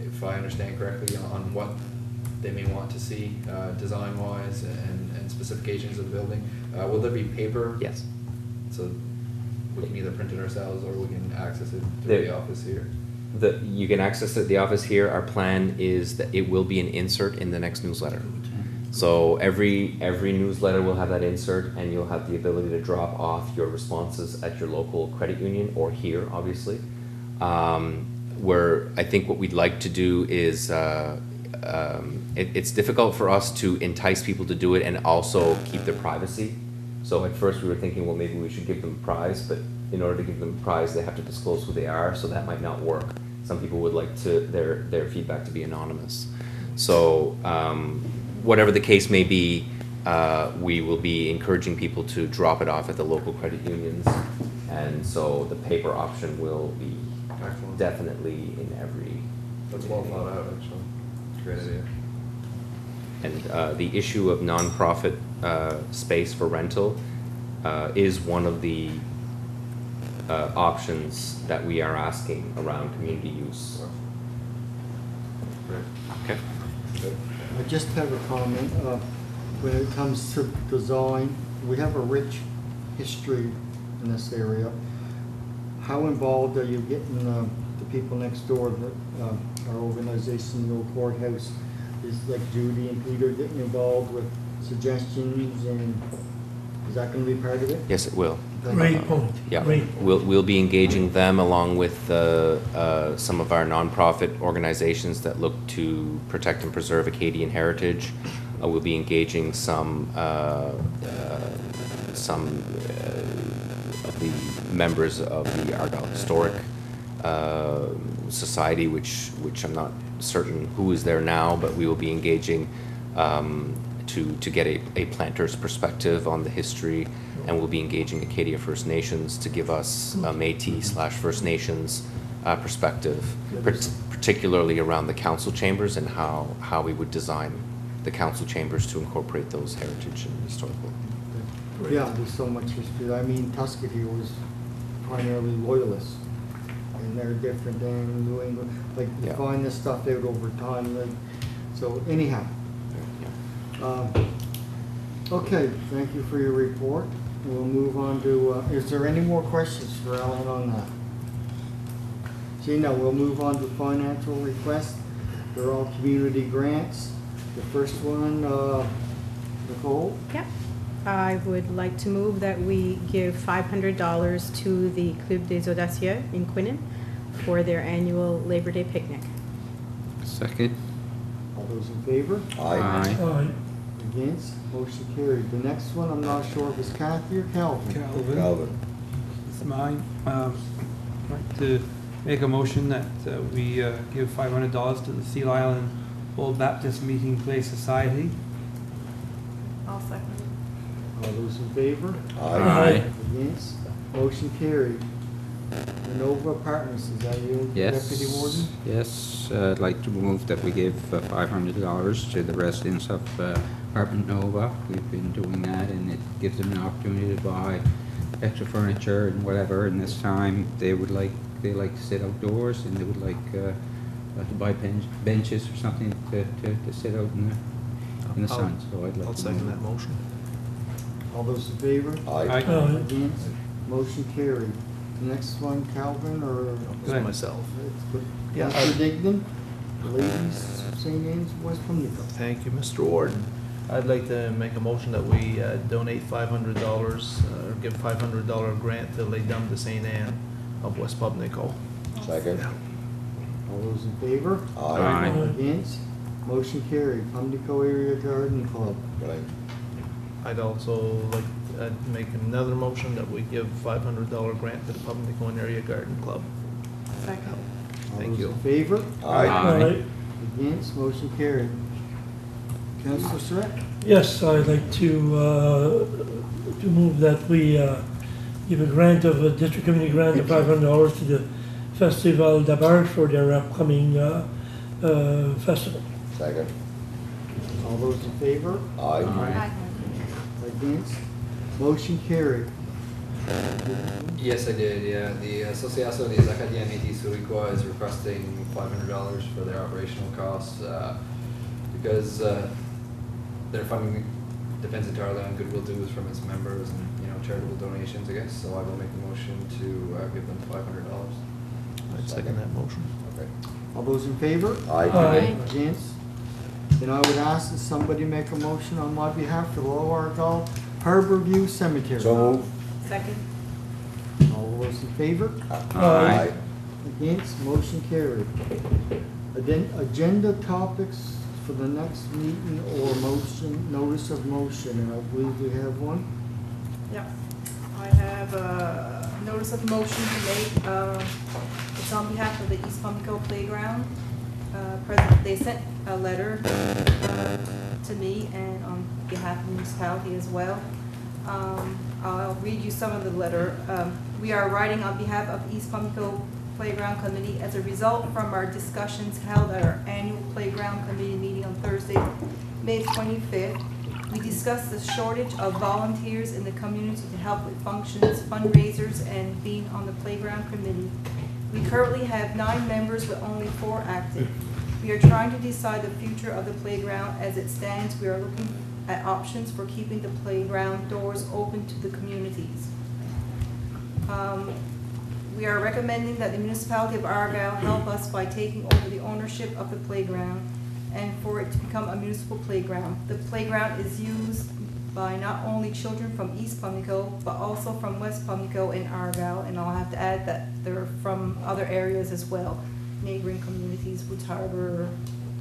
if I understand correctly, on what they may want to see design-wise and specifications of the building. Will there be paper? Yes. So we can either print it ourselves or we can access it through the office here. You can access it at the office here. Our plan is that it will be an insert in the next newsletter. So every newsletter will have that insert, and you'll have the ability to drop off your responses at your local credit union or here, obviously. Where I think what we'd like to do is, it's difficult for us to entice people to do it and also keep their privacy. So at first we were thinking, well, maybe we should give them a prize, but in order to give them a prize, they have to disclose who they are, so that might not work. Some people would like their feedback to be anonymous. So whatever the case may be, we will be encouraging people to drop it off at the local credit unions. And so the paper option will be Excellent. definitely in every. That's well thought out, actually. It's a great idea. And the issue of nonprofit space for rental is one of the options that we are asking around community use. Great. Okay. Good. I just have a comment. When it comes to design, we have a rich history in this area. How involved are you getting the people next door, our organization, the old courthouse? Is like Judy and Peter getting involved with suggestions, and is that going to be part of it? Yes, it will. Great point. Yeah, Great. we'll be engaging them along with some of our nonprofit organizations that look to protect and preserve Acadian heritage. We'll be engaging some of the members of the Argyle Historic Society, which I'm not certain who is there now, but we will be engaging to get a planter's perspective on the history, and we'll be engaging Acadia First Nations to give us a Métis/First Nations perspective, particularly around the council chambers and how we would design the council chambers to incorporate those heritage and historical. Yeah, there's so much history. I mean, Tusket here was primarily loyalists, and they're different than New England. Like, you Yeah. find this stuff out over time. Like, so anyhow. Okay, thank you for your report. We'll move on to, is there any more questions for Ellen on that? See, no, we'll move on to financial requests. They're all community grants. The first one, Nicole? Yep. I would like to move that we give $500 to the Club des Audacieux in Quinnen for their annual Labor Day picnic. Second. All those in favor? Aye. Aye. Against? Motion carried. The next one, I'm not sure if it's Kathy or Calvin. Calvin. It's mine. I'd like to make a motion that we give $500 to the Seal Island Old Baptist Meeting Place Society. I'll second it. All those in favor? Aye. Against? Motion carried. Renova Apartments, is that you, Yes. Deputy Warden? Yes, I'd like to move that we give $500 to the residents of Apartment Nova. We've been doing that, and it gives them an opportunity to buy extra furniture and whatever. And this time, they like to sit outdoors, and they would like to buy benches or something to sit out in the sun. So I'd like I'll to second move that motion. All those in favor? Aye. Aye. Against? Motion carried. The next one, Calvin, or? Just myself. Yeah, Councillor Dignan, Levies, St. Anne's, West Pubnico. Thank you, Mr. Warden. I'd like to make a motion that we donate $500, or give $500 grant to Les Dames de St. Anne of West Pubnico. Second. All those in favor? Aye. Against? Motion carried. Pubnico Area Garden Club. Right. I'd also like to make another motion that we give $500 grant to the Pubnico Area Garden Club. Second. All Thank those you. in favor? Aye. Aye. Against? Motion carried. Councillor Surette? Yes, I'd like to move that we give a grant of a district community grant of $500 to the Festival d'Abarque for their upcoming festival. Second. All those in favor? Aye. Aye. Against? Motion carried. Yes, I did, yeah. The Associación des Acadiens Métis Suricois is requesting $500 for their operational costs, because their funding depends entirely on goodwill dues from its members and, charitable donations, I guess. So I will make the motion to give them $500. I'd second that motion. Okay. All those in favor? Aye. Aye. Against? Then I would ask that somebody make a motion on my behalf for the Lower Argyle Harbor View Cemetery. So move. Second. All those in favor? Aye. Against? Motion carried. Agenda topics for the next meeting or motion, notice of motion, and I believe we have one. Yep. I have a notice of motion to make. It's on behalf of the East Pubnico Playground. they sent a letter to me and on behalf of the municipality as well. I'll read you some of the letter. We are writing on behalf of East Pubnico Playground Committee as a result from our discussions held at our annual Playground Committee meeting on Thursday, May 25th. We discussed the shortage of volunteers in the community to help with functions, fundraisers, and being on the Playground Committee. We currently have 9 members with only 4 active. We are trying to decide the future of the playground. As it stands, we are looking at options for keeping the playground doors open to the communities. We are recommending that the municipality of Argyle help us by taking over the ownership of the playground and for it to become a municipal playground. The playground is used by not only children from East Pubnico, but also from West Pubnico and Argyle, and I'll have to add that they're from other areas as well, neighboring communities, Woods Harbor,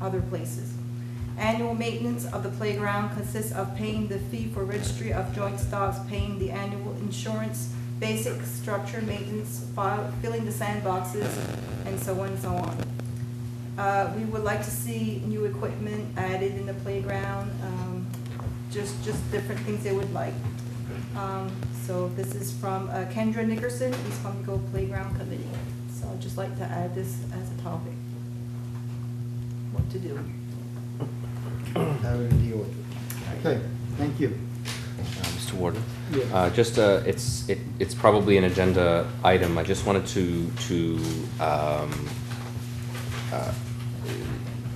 other places. Annual maintenance of the playground consists of paying the fee for registry of joint stocks, paying the annual insurance, basic structure maintenance, filling the sandboxes, and so on and so on. We would like to see new equipment added in the playground, just different things they would like. So this is from Kendra Nickerson, East Pubnico Playground Committee. So I'd just like to add this as a topic. What to do. How to deal with it. Okay, thank you. Mr. Warden? Yeah. It's probably an agenda item. I just wanted to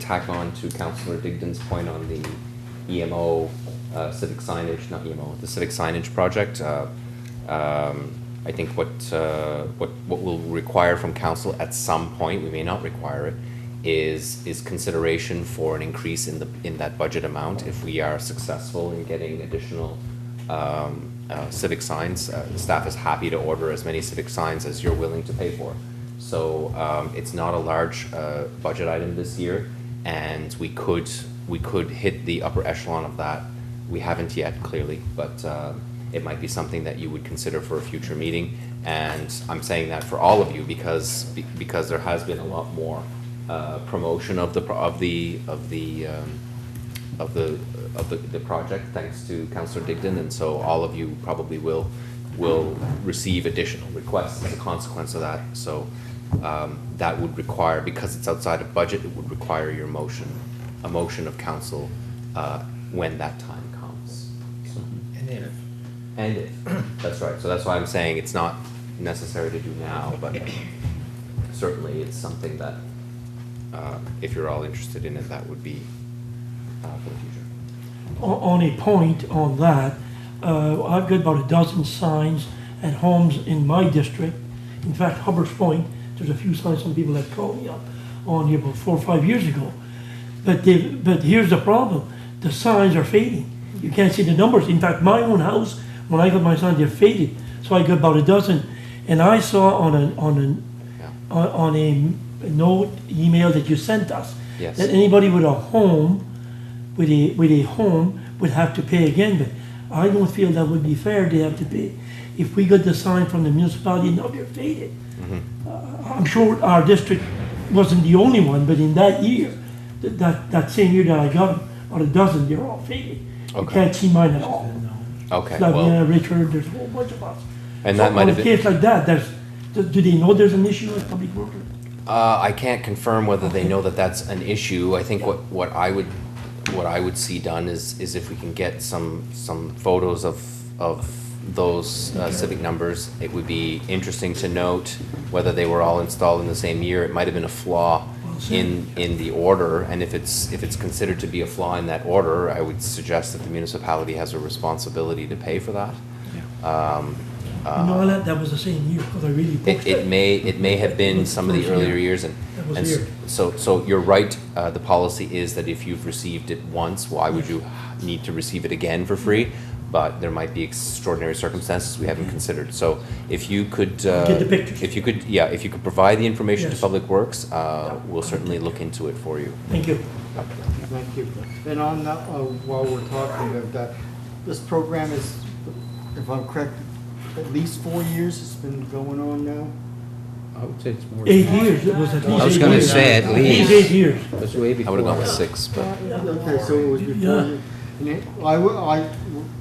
tack on to Councillor Digdon's point on the EMO civic signage, not EMO, the civic signage project. I think what we'll require from council at some point, we may not require it, is consideration for an increase in that budget amount if we are successful in getting additional civic signs. The staff is happy to order as many civic signs as you're willing to pay for. So it's not a large budget item this year, and we could hit the upper echelon of that. We haven't yet, clearly, but it might be something that you would consider for a future meeting. And I'm saying that for all of you because there has been a lot more promotion of the project, thanks to Councillor Digdon, and so all of you probably will receive additional requests as a consequence of that. So that would require, because it's outside of budget, it would require your motion, a motion of council when that time comes. So, and if that's right. So that's why I'm saying it's not necessary to do now, but certainly it's something that if you're all interested in it, that would be for the future. On a point on that, I've got about a dozen signs at homes in my district. In fact, Hubbard's Point, there's a few signs some people had called me up on here about 4 or 5 years ago. But here's the problem. The signs are fading. You can't see the numbers. In fact, my own house, when I got my signs, they're faded. So I got about a dozen. And I saw on a note, email that you sent us, yes, that anybody with a home, with a home would have to pay again. But I don't feel that would be fair. They have to pay. If we got the sign from the municipality, now they're faded. Mm-hmm. I'm sure our district wasn't the only one, but in that year, that same year that I got them, about a dozen, they're all faded. Okay. You can't see mine at all. Okay. Flavia, Richard, there's a whole bunch of us. And so that might have been in a case like that, do they know there's an issue with public works? I can't confirm whether they know that that's an issue. I think what I would see done is if we can get some photos of those civic numbers. It would be interesting to note whether they were all installed in the same year. It might have been a flaw in the order, and if it's considered to be a flaw in that order, I would suggest that the municipality has a responsibility to pay for that. That was the same year, because I really pushed it may have been some of the earlier years, and so you're right. The policy is that if you've received it once, why would you need to receive it again for free? But there might be extraordinary circumstances we haven't considered. So if you could, get the pictures. if you could provide the information to Yes. Public Works, we'll certainly look into it for you. Thank you. Thank you. And on that, while we're talking about that, this program is, if I'm correct, at least 4 years it's been going on now? I would say it's more. 8 years, it was at least I was 8 gonna years. say at At least least. 8 years. It was way I before. would've gone with 6, but Okay, so it was before Yeah. you, and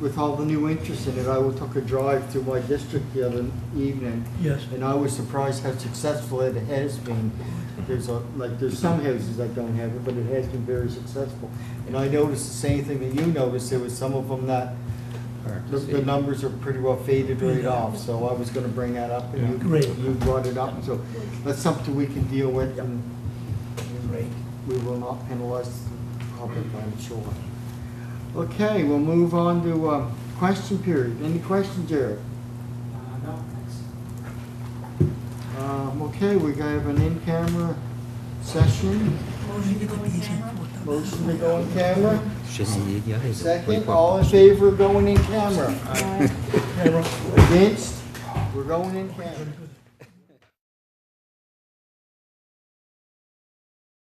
with all the new interest in it, I took a drive through my district the other evening, Yes. and I was surprised how successful it has been. There's some houses that don't have it, but it has been very successful. And I noticed the same thing that you noticed, there was some of them that, the numbers are pretty well faded right off, so I was gonna bring that up, and you Great. brought it up, so that's something we can deal with, and Great. we will not penalize the public, I'm sure. Okay, we'll move on to question period. Any questions, Jared? No, thanks. Okay, we have an in-camera session. Motion to go in camera. Second, all in favor of going in camera? Against? We're going in camera.